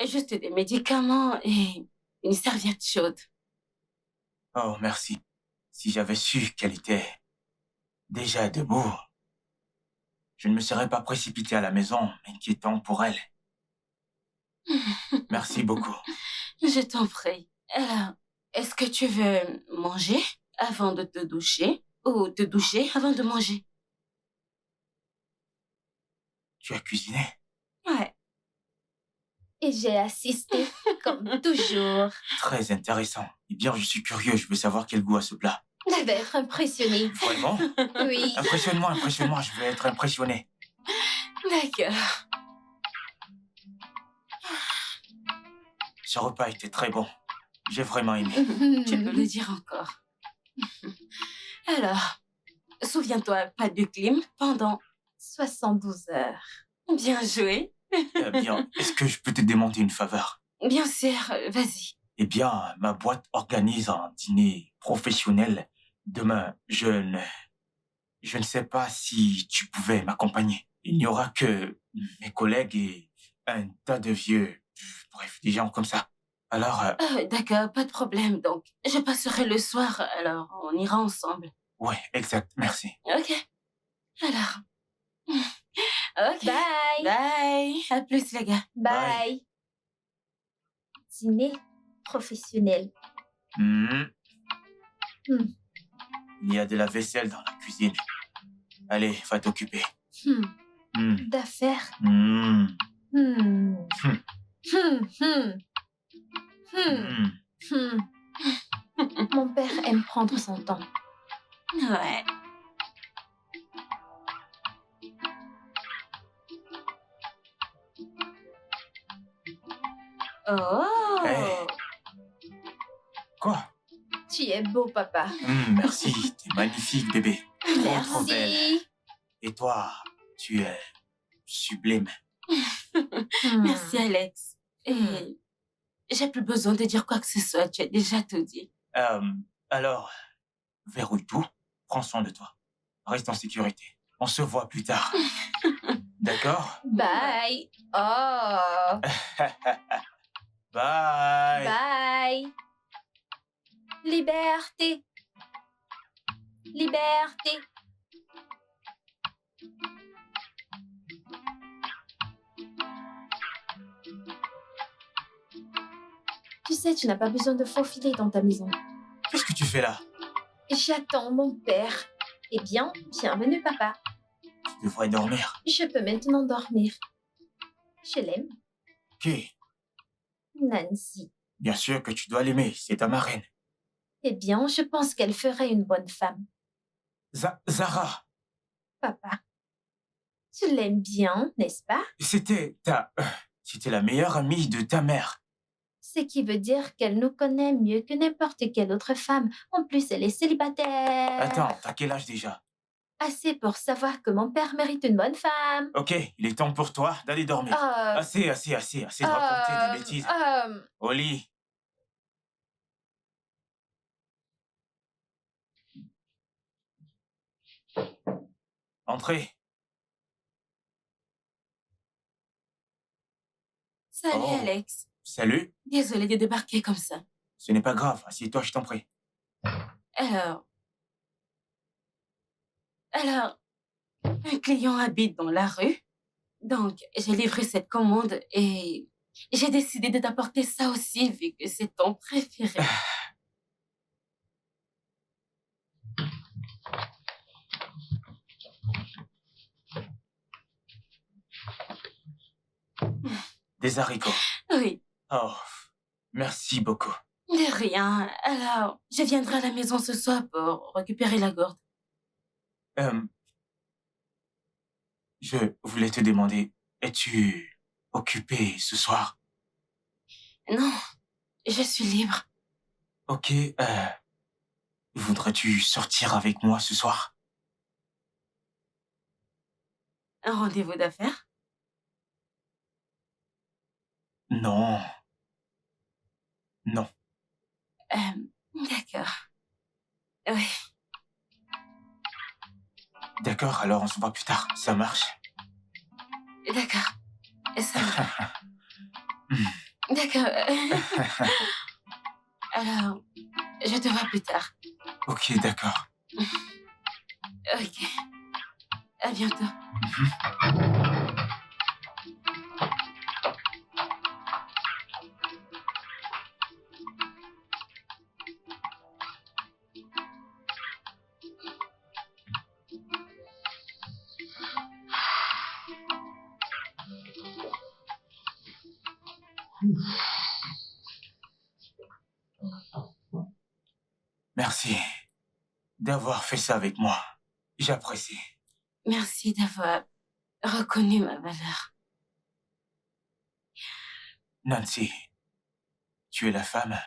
C: Juste des médicaments et une serviette chaude.
A: Oh, merci. Si j'avais su qu'elle était déjà debout, je ne me serais pas précipité à la maison, m'inquiétant pour elle. Merci beaucoup.
C: Je t'en prie. Alors, est-ce que tu veux manger avant de te doucher ou te doucher avant de manger?
A: Tu as cuisiné?
C: Ouais.
D: Et j'ai assisté, comme toujours.
A: Très intéressant. Eh bien, je suis curieux, je veux savoir quel goût a ce plat.
D: Tu vas être impressionné.
A: Vraiment?
D: Oui.
A: Impressionne-moi, je veux être impressionné.
C: D'accord.
A: Ce repas était très bon. J'ai vraiment aimé.
C: Tu peux le dire encore. Alors, souviens-toi, pas de clim pendant
D: 72 heures.
C: Bien joué.
A: Eh bien, est-ce que je peux te demander une faveur?
C: Bien sûr, vas-y.
A: Eh bien, ma boîte organise un dîner professionnel demain. Je ne sais pas si tu pouvais m'accompagner. Il n'y aura que mes collègues et un tas de vieux, bref, des gens comme ça. Alors,
C: D'accord, pas de problème. Donc, je passerai le soir, alors on ira ensemble.
A: ouais, exact, merci.
C: Ok. Alors. Ok.
D: Bye.
C: Bye. À plus, les gars.
D: Bye. Dîner professionnel.
A: Hmm.
D: Hmm.
A: Il y a de la vaisselle dans la cuisine. Allez, va t'occuper.
D: Hmm.
A: Hmm.
D: D'affaires.
A: Hmm.
D: Hmm.
A: Hmm.
D: Hmm. Hmm. Hmm.
A: Hmm.
D: Hmm. Mon père aime prendre son temps.
C: Ouais. Oh.
A: Hey. Quoi?
D: Tu es beau, papa.
A: Merci, t'es magnifique, bébé. Trop belle.
D: Merci.
A: Et toi, tu es sublime.
C: Merci, Alex. Et j'ai plus besoin de dire quoi que ce soit. Tu as déjà tout dit.
A: Alors, verrouille tout, prends soin de toi. Reste en sécurité. On se voit plus tard. D'accord?
D: Bye. Oh.
A: Bye.
D: Bye. Liberté. Liberté. Tu sais, tu n'as pas besoin de faufiler dans ta maison.
A: Qu'est-ce que tu fais là?
D: J'attends mon père. Eh bien, bienvenue, papa.
A: Tu devrais dormir.
D: Je peux maintenant dormir. Je l'aime,
A: Ok.
D: Nancy.
A: Bien sûr que tu dois l'aimer, c'est ta marraine.
D: Eh bien, je pense qu'elle ferait une bonne femme.
A: Zara,
D: Papa, tu l'aimes bien, n'est-ce pas?
A: c'était la meilleure amie de ta mère.
D: Ce qui veut dire qu'elle nous connaît mieux que n'importe quelle autre femme. En plus, elle est célibataire.
A: Attends, t'as quel âge déjà?
D: Assez pour savoir que mon père mérite une bonne femme.
A: Ok, il est temps pour toi d'aller dormir. Assez de raconter des bêtises. Au lit. Entrez.
C: Salut,
A: Oh.
C: Alex.
A: Salut.
C: Désolée de débarquer comme ça.
A: Ce n'est pas grave, assieds-toi, je t'en prie.
C: Alors, un client habite dans la rue. Donc, j'ai livré cette commande et j'ai décidé de t'apporter ça aussi vu que c'est ton préféré.
A: Des haricots.
C: Oui.
A: Oh, Merci beaucoup.
C: De rien. Alors, je viendrai à la maison ce soir pour récupérer la gourde.
A: Je voulais te demander, es-tu occupé ce soir?
C: Non, je suis libre.
A: Ok, voudrais-tu sortir avec moi ce soir?
C: Un rendez-vous d'affaires?
A: Non. Non.
C: D'accord. Oui.
A: D'accord, alors on se voit plus tard. Ça marche?
C: D'accord. Ça marche. D'accord. Alors, je te vois plus tard.
A: Ok, d'accord.
C: Ok. À bientôt.
A: Merci d'avoir fait ça avec moi. J'apprécie.
C: Merci d'avoir reconnu ma valeur.
A: Nancy, tu es la femme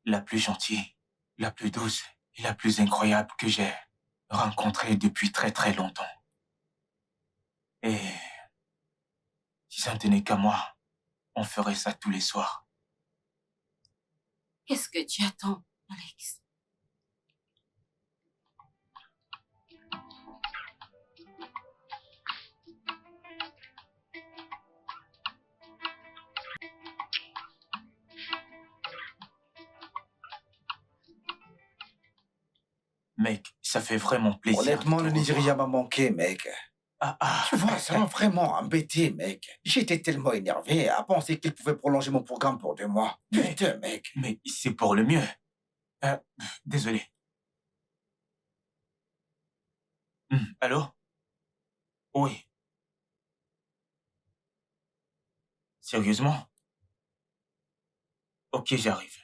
A: la plus gentille, la plus douce et la plus incroyable que j'ai rencontrée depuis très très longtemps. Et si ça ne tenait qu'à moi, on ferait ça tous les soirs.
C: Qu'est-ce que tu attends, Alex?
A: Mec, ça fait vraiment plaisir.
F: Honnêtement,
A: de te
F: le
A: revoir.
F: Nigeria m'a manqué, mec. Tu vois, ça m'a vraiment embêté, mec. J'étais tellement énervé à penser qu'il pouvait prolonger mon programme pour 2 mois. Putain, mec.
A: Mais c'est pour le mieux. Désolé. Allô? Oui. Sérieusement? Ok, j'arrive.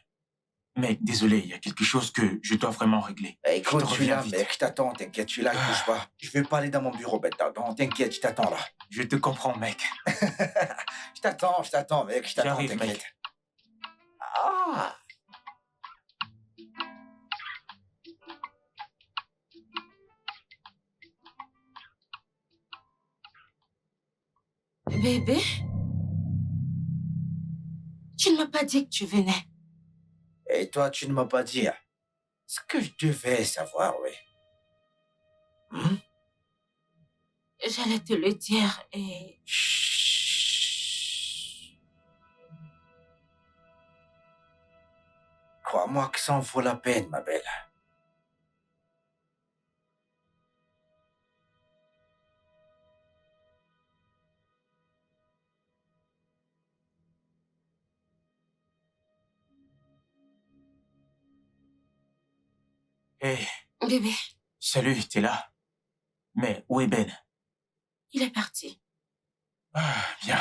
A: Mec, désolé, il y a quelque chose que je dois vraiment régler.
F: Écoute,
A: Je te
F: je suis
A: reviens
F: là,
A: vite.
F: mec. Je t'attends, t'inquiète, je suis là, bouge pas. Je vais pas aller dans mon bureau maintenant. T'inquiète, je t'attends là.
A: Je te comprends, mec.
F: Je t'attends, mec. Je t'attends,
A: J'arrive,
F: t'inquiète.
A: mec.
F: Ah!
C: Bébé? Tu ne m'as pas dit que tu venais.
F: Et toi, tu ne m'as pas dit ce que je devais savoir, oui.
C: J'allais te le dire et...
F: Chut. Crois-moi que ça en vaut la peine, ma belle.
A: Hé,
C: Bébé,
A: salut, t'es là? Mais où est Ben?
C: il est parti.
A: Ah, bien.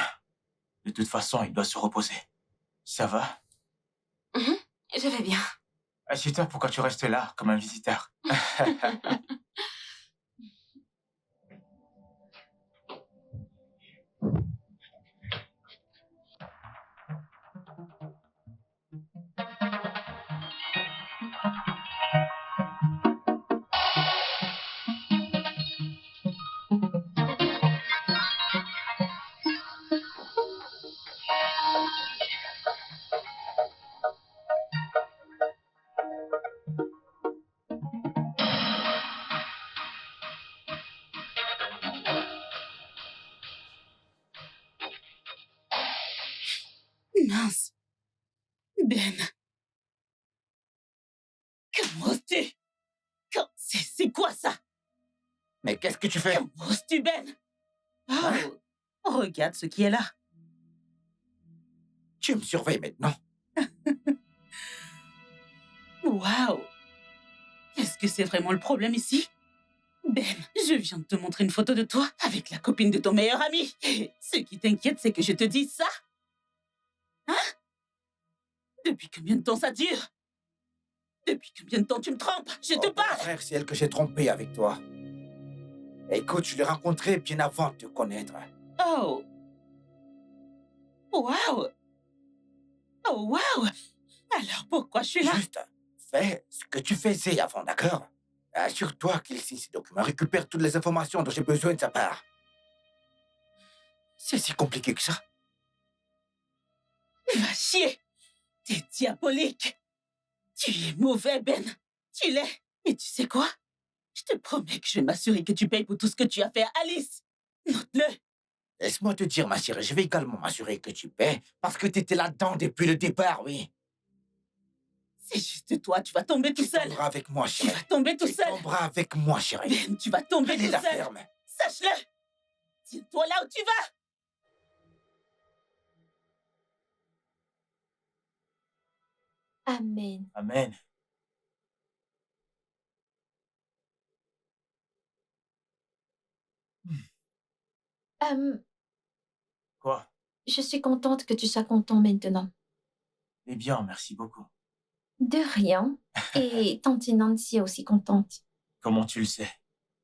A: De toute façon, il doit se reposer. Ça va?
C: Je vais bien.
A: Assieds-toi, pourquoi tu restes là, comme un visiteur?
E: Mince. Ben. Comment oses-tu? C'est quoi ça?
F: Mais qu'est-ce que tu fais?
E: Comment oses-tu, Ben? Oh, regarde ce qui est là.
F: Tu me surveilles maintenant.
E: Waouh! Est-ce que c'est vraiment le problème ici? Ben, je viens de te montrer une photo de toi avec la copine de ton meilleur ami. Et ce qui t'inquiète, c'est que je te dise ça? Hein? Depuis combien de temps ça dure? Depuis combien de temps tu me trompes? Je te parle!
F: Frère, c'est elle que j'ai trompée avec toi. Écoute, je l'ai rencontrée bien avant de te connaître.
E: Oh! Waouh! Oh, waouh! Alors pourquoi je suis là?
F: Juste, fais ce que tu faisais avant, d'accord? Assure-toi qu'il signe ces documents, récupère toutes les informations dont j'ai besoin de sa part. C'est si compliqué que ça.
E: Va chier! T'es diabolique! Tu es mauvais, Ben! Tu l'es! Mais tu sais quoi? Je te promets que je vais m'assurer que tu payes pour tout ce que tu as fait à Alice! Note-le!
F: Laisse-moi te dire, ma chérie, je vais également m'assurer que tu paies, parce que t'étais là-dedans depuis le départ, oui.
E: C'est juste toi, tu vas tomber tout
F: Tu
E: seul!
F: tomberas avec moi,
E: Tu
F: chérie.
E: vas tomber tout
F: Tu
E: seul!
F: tomberas avec moi, chérie.
E: Ben, tu vas tomber
F: Allez
E: tout
F: la
E: seul!
F: ferme.
E: Sache-le! Tiens-toi là où tu vas!
D: Amen.
A: Amen. Quoi?
D: Je suis contente que tu sois content maintenant.
A: Eh bien, merci beaucoup.
D: De rien. Et tante Nancy est aussi contente.
A: Comment tu le sais?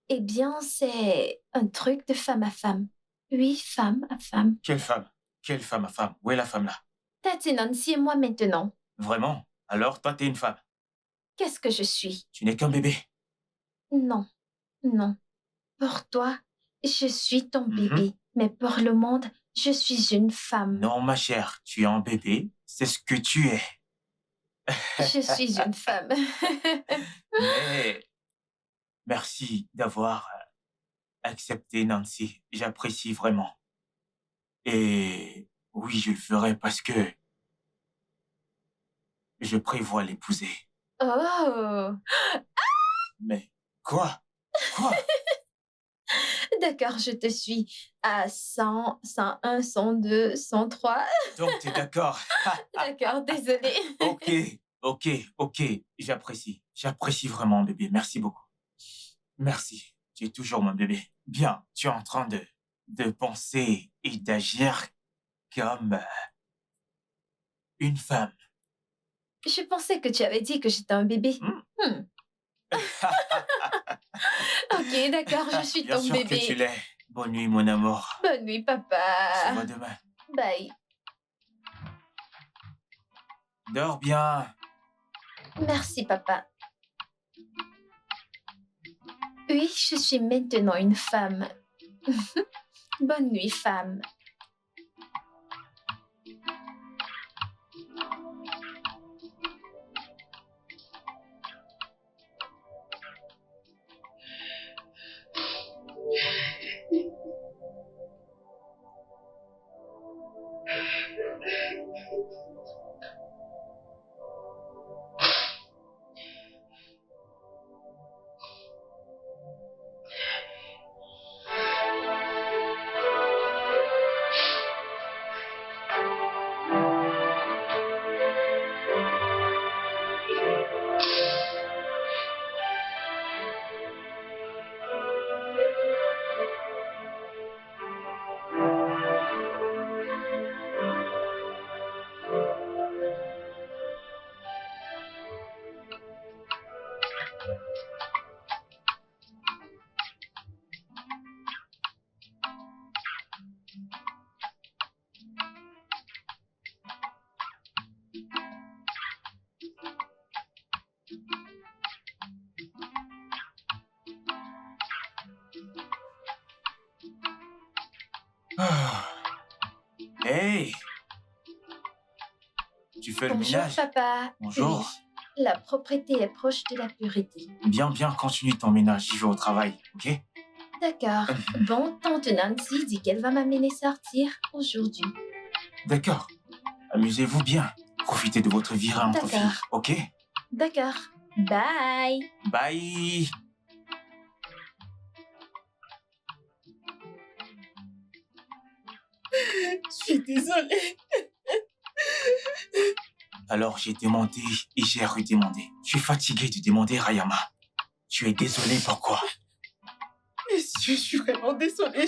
D: Eh bien, c'est un truc de femme à femme. Oui, femme à femme.
A: Quelle femme? Quelle femme à femme? Où est la femme là?
D: Tante Nancy et moi maintenant.
A: Vraiment? Alors, toi, t'es une femme.
D: Qu'est-ce que je suis?
A: Tu n'es qu'un bébé.
D: Non, non. Pour toi, je suis ton
A: Mhm.
D: bébé. Mais pour le monde, je suis une femme.
A: Non, ma chère, tu es un bébé. C'est ce que tu es.
D: Je suis une femme.
A: Mais merci d'avoir accepté, Nancy. J'apprécie vraiment. Et oui, je le ferai parce que je prévois l'épouser.
D: Oh,
A: Mais quoi? Quoi?
D: d'accord, je te suis. À 100, 101, 102, 103.
A: Donc, t'es d'accord?
D: D'accord, désolée.
A: Ok. J'apprécie. J'apprécie vraiment, bébé. Merci beaucoup. Merci. Tu es toujours mon bébé. Bien, tu es en train de penser et d'agir comme une femme.
D: Je pensais que tu avais dit que j'étais un bébé. Ok, d'accord, je suis
A: Bien
D: ton
A: sûr
D: bébé.
A: que tu l'es. Bonne nuit, mon amour.
D: Bonne nuit,
A: On se
D: papa.
A: voit demain.
D: Bye.
A: Dors bien.
D: Merci, papa. Oui, je suis maintenant une femme. Bonne nuit, femme.
A: Ah. Hey! Tu fais le
D: Bonjour,
A: ménage?
D: papa.
A: Bonjour.
D: Oui, la propreté est proche de la pureté.
A: Bien, continue ton ménage. J'y vais au travail, ok?
D: D'accord. Bon, tante Nancy dit qu'elle va m'amener sortir aujourd'hui.
A: D'accord. Amusez-vous bien. Profitez de votre vie entre
D: D'accord.
A: filles, ok?
D: D'accord. Bye.
A: Bye!
E: Je suis désolée.
A: Alors j'ai demandé et j'ai redemandé. Je suis fatigué de demander, Rayama. Tu es désolé, pourquoi?
E: Messieurs, je suis vraiment désolée.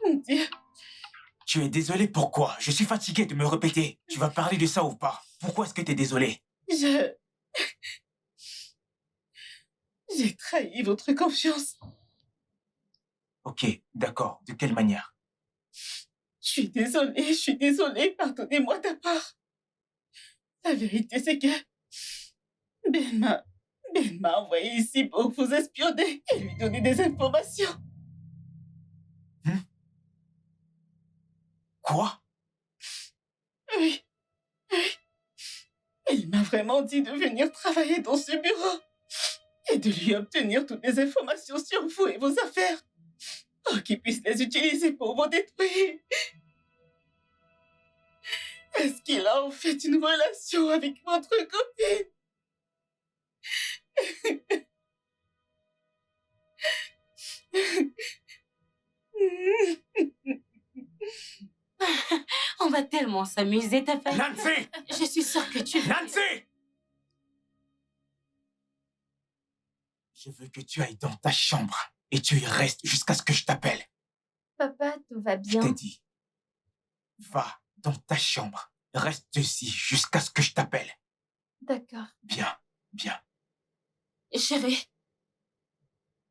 E: Mon Dieu.
A: Tu es désolé pourquoi? Je suis fatigué de me répéter. Tu vas parler de ça ou pas? Pourquoi est-ce que tu es désolé?
E: J'ai trahi votre confiance.
A: Ok, d'accord. De quelle manière?
E: Je suis désolée, pardonnez-moi ta part. La vérité, c'est que Ben m'a envoyé ici pour vous espionner et lui donner des informations.
A: Quoi?
E: Oui. Et il m'a vraiment dit de venir travailler dans ce bureau et de lui obtenir toutes les informations sur vous et vos affaires pour qu'il puisse les utiliser pour vous détruire. Est-ce qu'il a en fait une relation avec votre copine?
C: On va tellement s'amuser, ta famille.
A: Nancy!
C: Je suis sûre que tu vas...
A: Nancy! Je veux que tu ailles dans ta chambre et tu y restes jusqu'à ce que je t'appelle.
D: Papa, tout va
A: Je t'ai
D: bien.
A: dit. Va dans ta chambre. Reste ici jusqu'à ce que je t'appelle.
D: D'accord.
A: Bien, bien.
C: Chérie,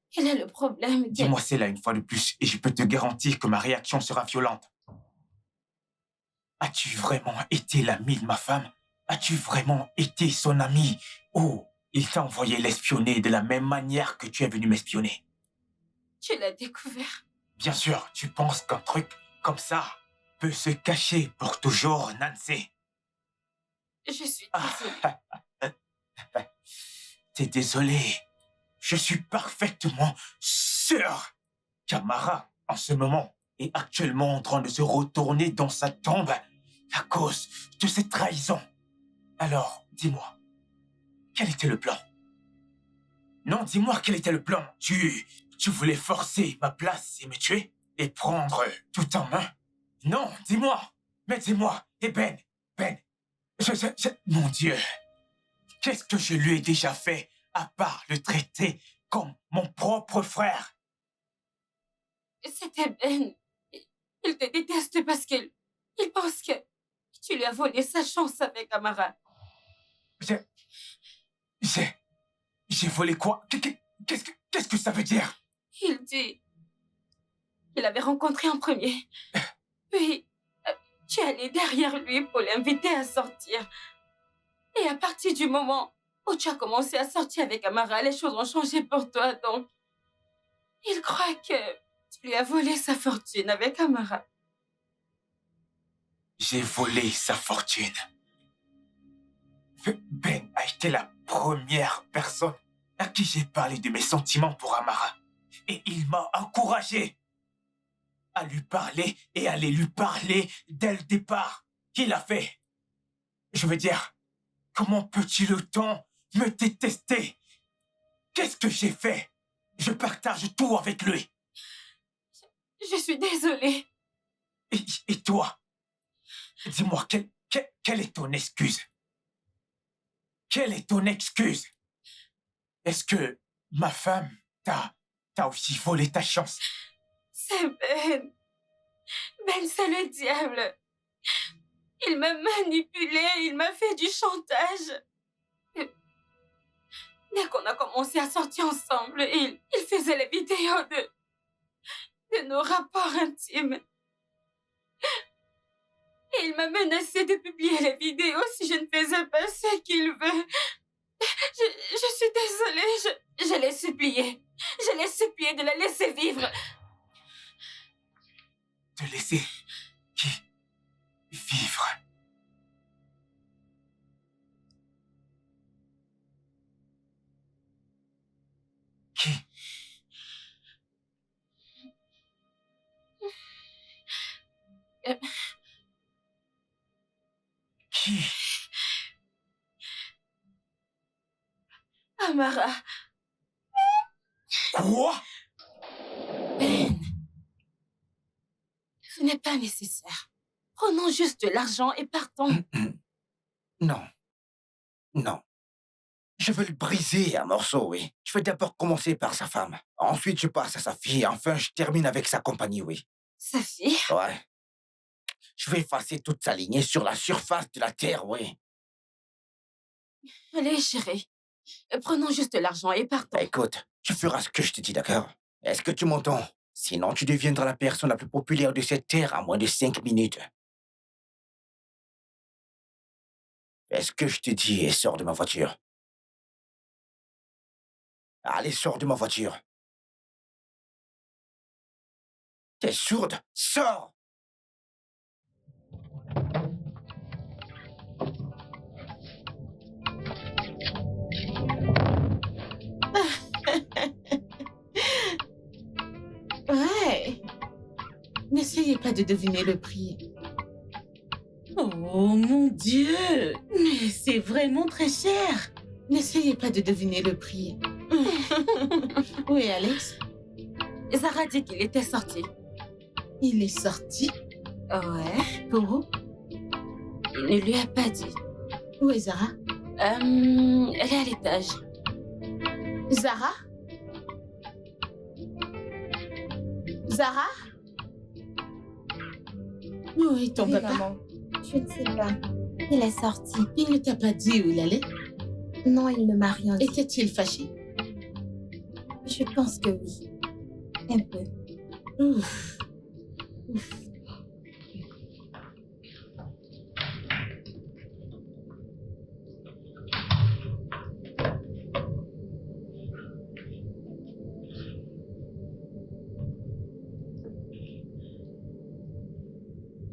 C: quel est le problème?
A: Dis-moi cela une fois de plus et je peux te garantir que ma réaction sera violente. As-tu vraiment été l'ami de ma femme? As-tu vraiment été son ami? Oh, il t'a envoyé l'espionner de la même manière que tu es venu m'espionner.
C: Tu l'as découvert.
A: Bien sûr, tu penses qu'un truc comme ça peut se cacher pour toujours, Nancy?
C: Je suis désolée.
A: T'es désolé. Je suis parfaitement sûr qu'Amara, en ce moment, est actuellement en train de se retourner dans sa tombe à cause de cette trahison. Alors, dis-moi, quel était le plan? Non, dis-moi quel était le plan. Tu voulais forcer ma place et me tuer et prendre tout en main? Non, dis-moi. Mais dis-moi. Et Ben, mon Dieu. Qu'est-ce que je lui ai déjà fait à part le traiter comme mon propre frère?
C: C'était Ben. Il te déteste parce qu'il pense que tu lui as volé sa chance avec Amara.
A: J'ai volé quoi? Qu'est-ce que ça veut dire?
C: Il dit qu'il avait rencontré en premier. Puis, tu es allé derrière lui pour l'inviter à sortir. Et à partir du moment où tu as commencé à sortir avec Amara, les choses ont changé pour toi, donc... Il croit que tu lui as volé sa fortune avec Amara.
A: J'ai volé sa fortune. Ben a été la première personne à qui j'ai parlé de mes sentiments pour Amara. Et il m'a encouragé à lui parler et à aller lui parler dès le départ. Il l'a fait. Je veux dire, comment peux-tu autant me détester? Qu'est-ce que j'ai fait? Je partage tout avec lui.
C: Je suis désolée.
A: Et toi? Dis-moi, quelle est ton excuse? Quelle est ton excuse? Est-ce que ma femme t'a aussi volé ta chance?
C: C'est Ben. Ben, c'est le diable. Il m'a manipulée, il m'a fait du chantage. Dès qu'on a commencé à sortir ensemble, il faisait les vidéos de nos rapports intimes. Et il m'a menacé de publier les vidéos si je ne faisais pas ce qu'il veut. Je suis désolée, je l'ai supplié. Je l'ai supplié de la laisser vivre.
A: De laisser qui vivre? Qui? Qui?
C: Amara.
A: Quoi?
C: Ben, ce n'est pas nécessaire. Prenons juste de l'argent et partons.
F: Non. Non. Je veux le briser à morceaux, oui. Je vais d'abord commencer par sa femme. Ensuite, je passe à sa fille. Enfin, je termine avec sa compagnie, oui.
C: Sa fille?
F: Ouais. Je vais effacer toute sa lignée sur la surface de la Terre, oui.
C: Allez, chérie. Prenons juste l'argent et partons.
F: Écoute, tu feras ce que je te dis, d'accord? Est-ce que tu m'entends? Sinon, tu deviendras la personne la plus populaire de cette Terre en moins de 5 minutes. Fais ce que je te dis et sors de ma voiture. Allez, sors de ma voiture. T'es sourde? Sors!
B: Ouais. N'essayez pas de deviner le prix.
E: Oh mon Dieu! Mais c'est vraiment très cher!
B: N'essayez pas de deviner le prix. Oui, Alex,
C: Zara dit qu'il était sorti.
B: il est sorti.
C: Ouais.
B: Pour où?
C: Il ne lui a pas dit.
B: Où est Zara?
C: Elle est à l'étage.
B: Zara? Zara? Où est ton
D: Oui,
B: papa?
D: maman. Je ne sais pas. Il est sorti.
B: Il ne t'a pas dit où il allait?
D: Non, il ne m'a rien dit.
B: Était-il fâché?
D: Je pense que oui. Un peu.
B: Ouf.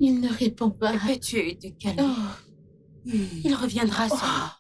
B: Il ne répond pas.
C: Peux-tu te calmer?
B: Oh.
C: Il reviendra sûrement.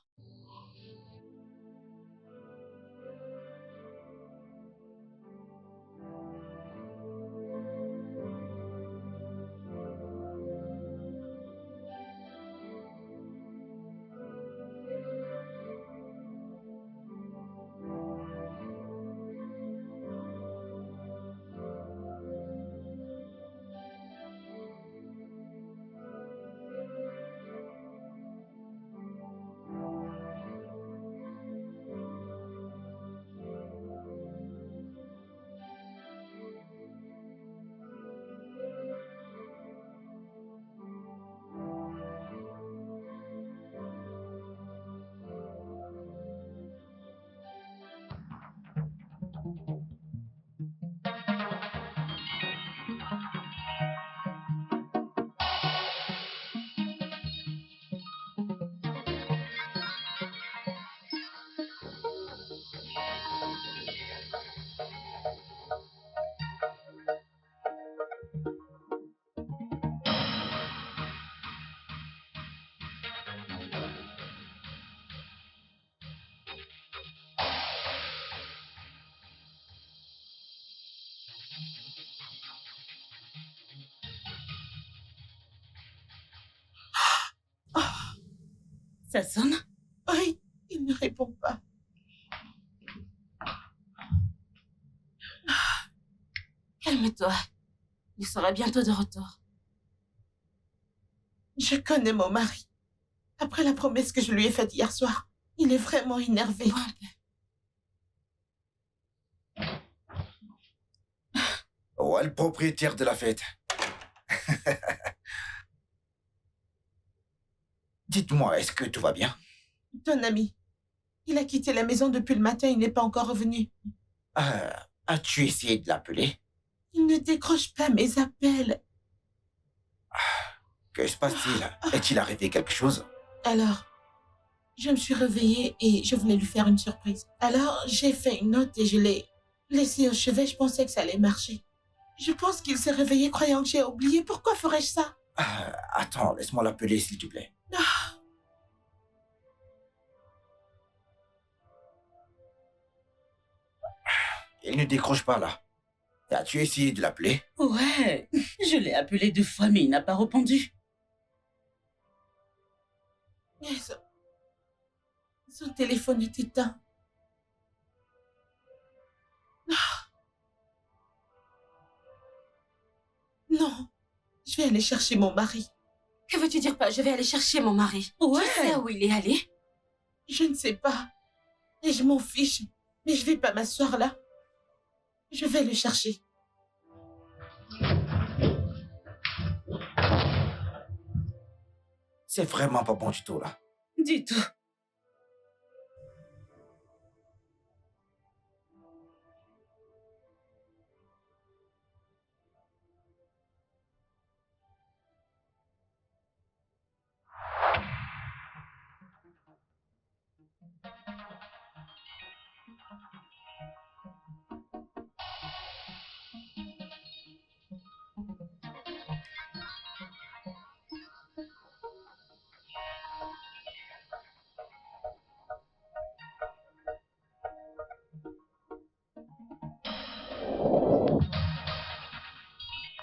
E: Ça sonne?
B: Oui, il ne répond pas.
C: Calme-toi. Il sera bientôt de retour.
B: Je connais mon mari. Après la promesse que je lui ai faite hier soir, il est vraiment énervé.
F: Ouais, le propriétaire de la fête. Dites-moi, est-ce que tout va bien?
B: Ton ami, il a quitté la maison depuis le matin, il n'est pas encore revenu.
F: As-tu essayé de l'appeler?
B: Il ne décroche pas mes appels.
F: Que se passe-t-il? Est-il arrivé quelque chose?
B: Alors, je me suis réveillée et je voulais lui faire une surprise. Alors, j'ai fait une note et je l'ai laissée au chevet. Je pensais que ça allait marcher. Je pense qu'il s'est réveillé croyant que j'ai oublié. Pourquoi ferais-je ça?
F: Attends, laisse-moi l'appeler, s'il te plaît. Il ne décroche pas, là. As-tu essayé de l'appeler?
E: Ouais, je l'ai appelé 2 fois, mais il n'a pas répondu.
B: Mais son téléphone est éteint. Non, je vais aller chercher mon mari.
C: Que veux-tu dire pas? Je vais aller chercher mon mari.
E: Ouais.
C: Tu sais où il est allé?
B: Je ne sais pas. Et je m'en fiche. Mais je vais pas m'asseoir là. Je vais le chercher.
F: C'est vraiment pas bon du tout, là.
E: Du tout.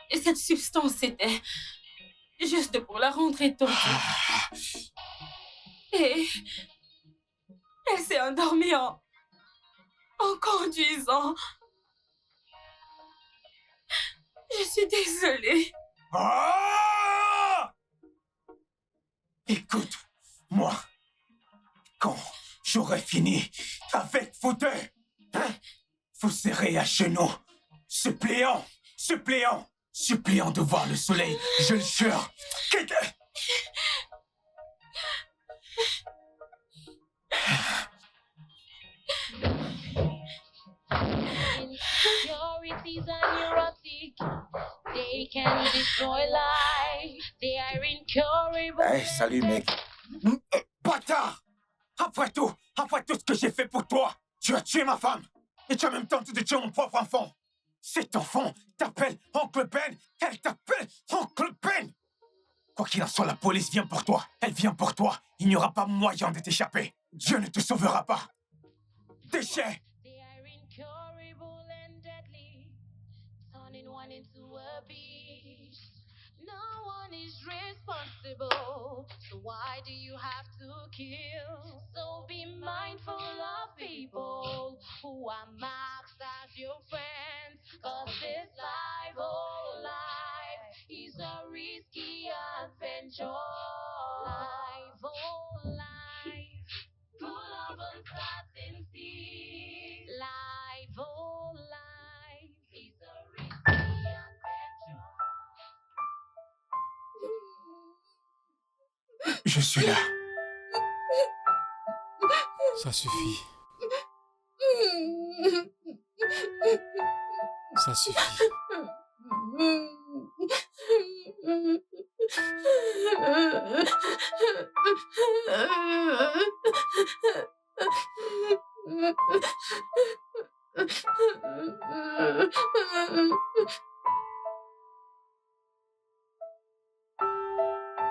C: Et cette substance, c'était juste pour la rendre étendue. Et elle s'est endormie en conduisant. Je suis désolée.
A: Ah! Écoute, moi, quand j'aurai fini avec vous deux, hein, vous serez à genoux, suppliant de voir le soleil, je le jure.
I: Insecurities are neurotic. They can destroy life. They are incurable.
A: Hey, salut mec. Bâtard! Après tout ce que j'ai fait pour toi, tu as tué ma femme. Et tu as même tenté de tuer mon propre enfant. Cet enfant t'appelle Oncle Ben. Elle t'appelle Oncle Ben. Quoi qu'il en soit, la police vient pour toi. Elle vient pour toi. Il n'y aura pas moyen de t'échapper. Dieu ne te sauvera pas. Déchet!
I: They are incurable and deadly, turning one into a beast. No one is responsible, so why do you have to kill? So be mindful of people who are marked as your friends, 'cause this life, oh life, is a risky adventure. Life, oh life, full of uncertainty. Life, oh life, is a risky adventure.
A: Je suis là.
H: Ça suffit. Ça suffit.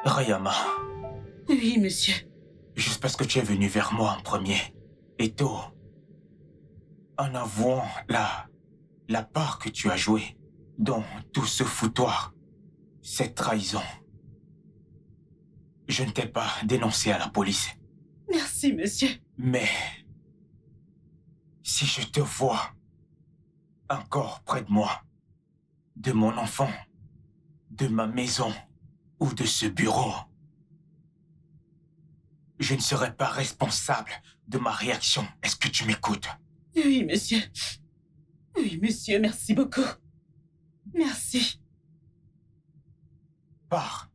A: Rayama,
E: Oui, monsieur.
A: juste parce que tu es venu vers moi en premier, et tôt, en avouant la part que tu as jouée dans tout ce foutoir, cette trahison, je ne t'ai pas dénoncé à la police.
E: Merci, monsieur.
A: Mais si je te vois encore près de moi, de mon enfant, de ma maison ou de ce bureau, je ne serai pas responsable de ma réaction. Est-ce que tu m'écoutes?
E: Oui, monsieur. Oui, monsieur, merci beaucoup. Merci.
A: Pars.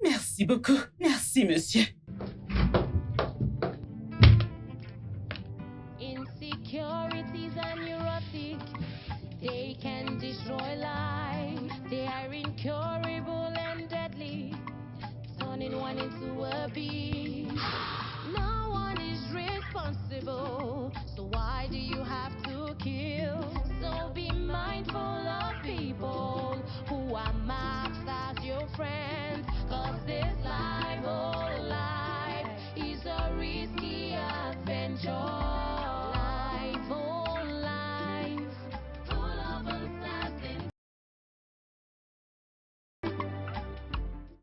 E: Merci beaucoup. Merci, monsieur.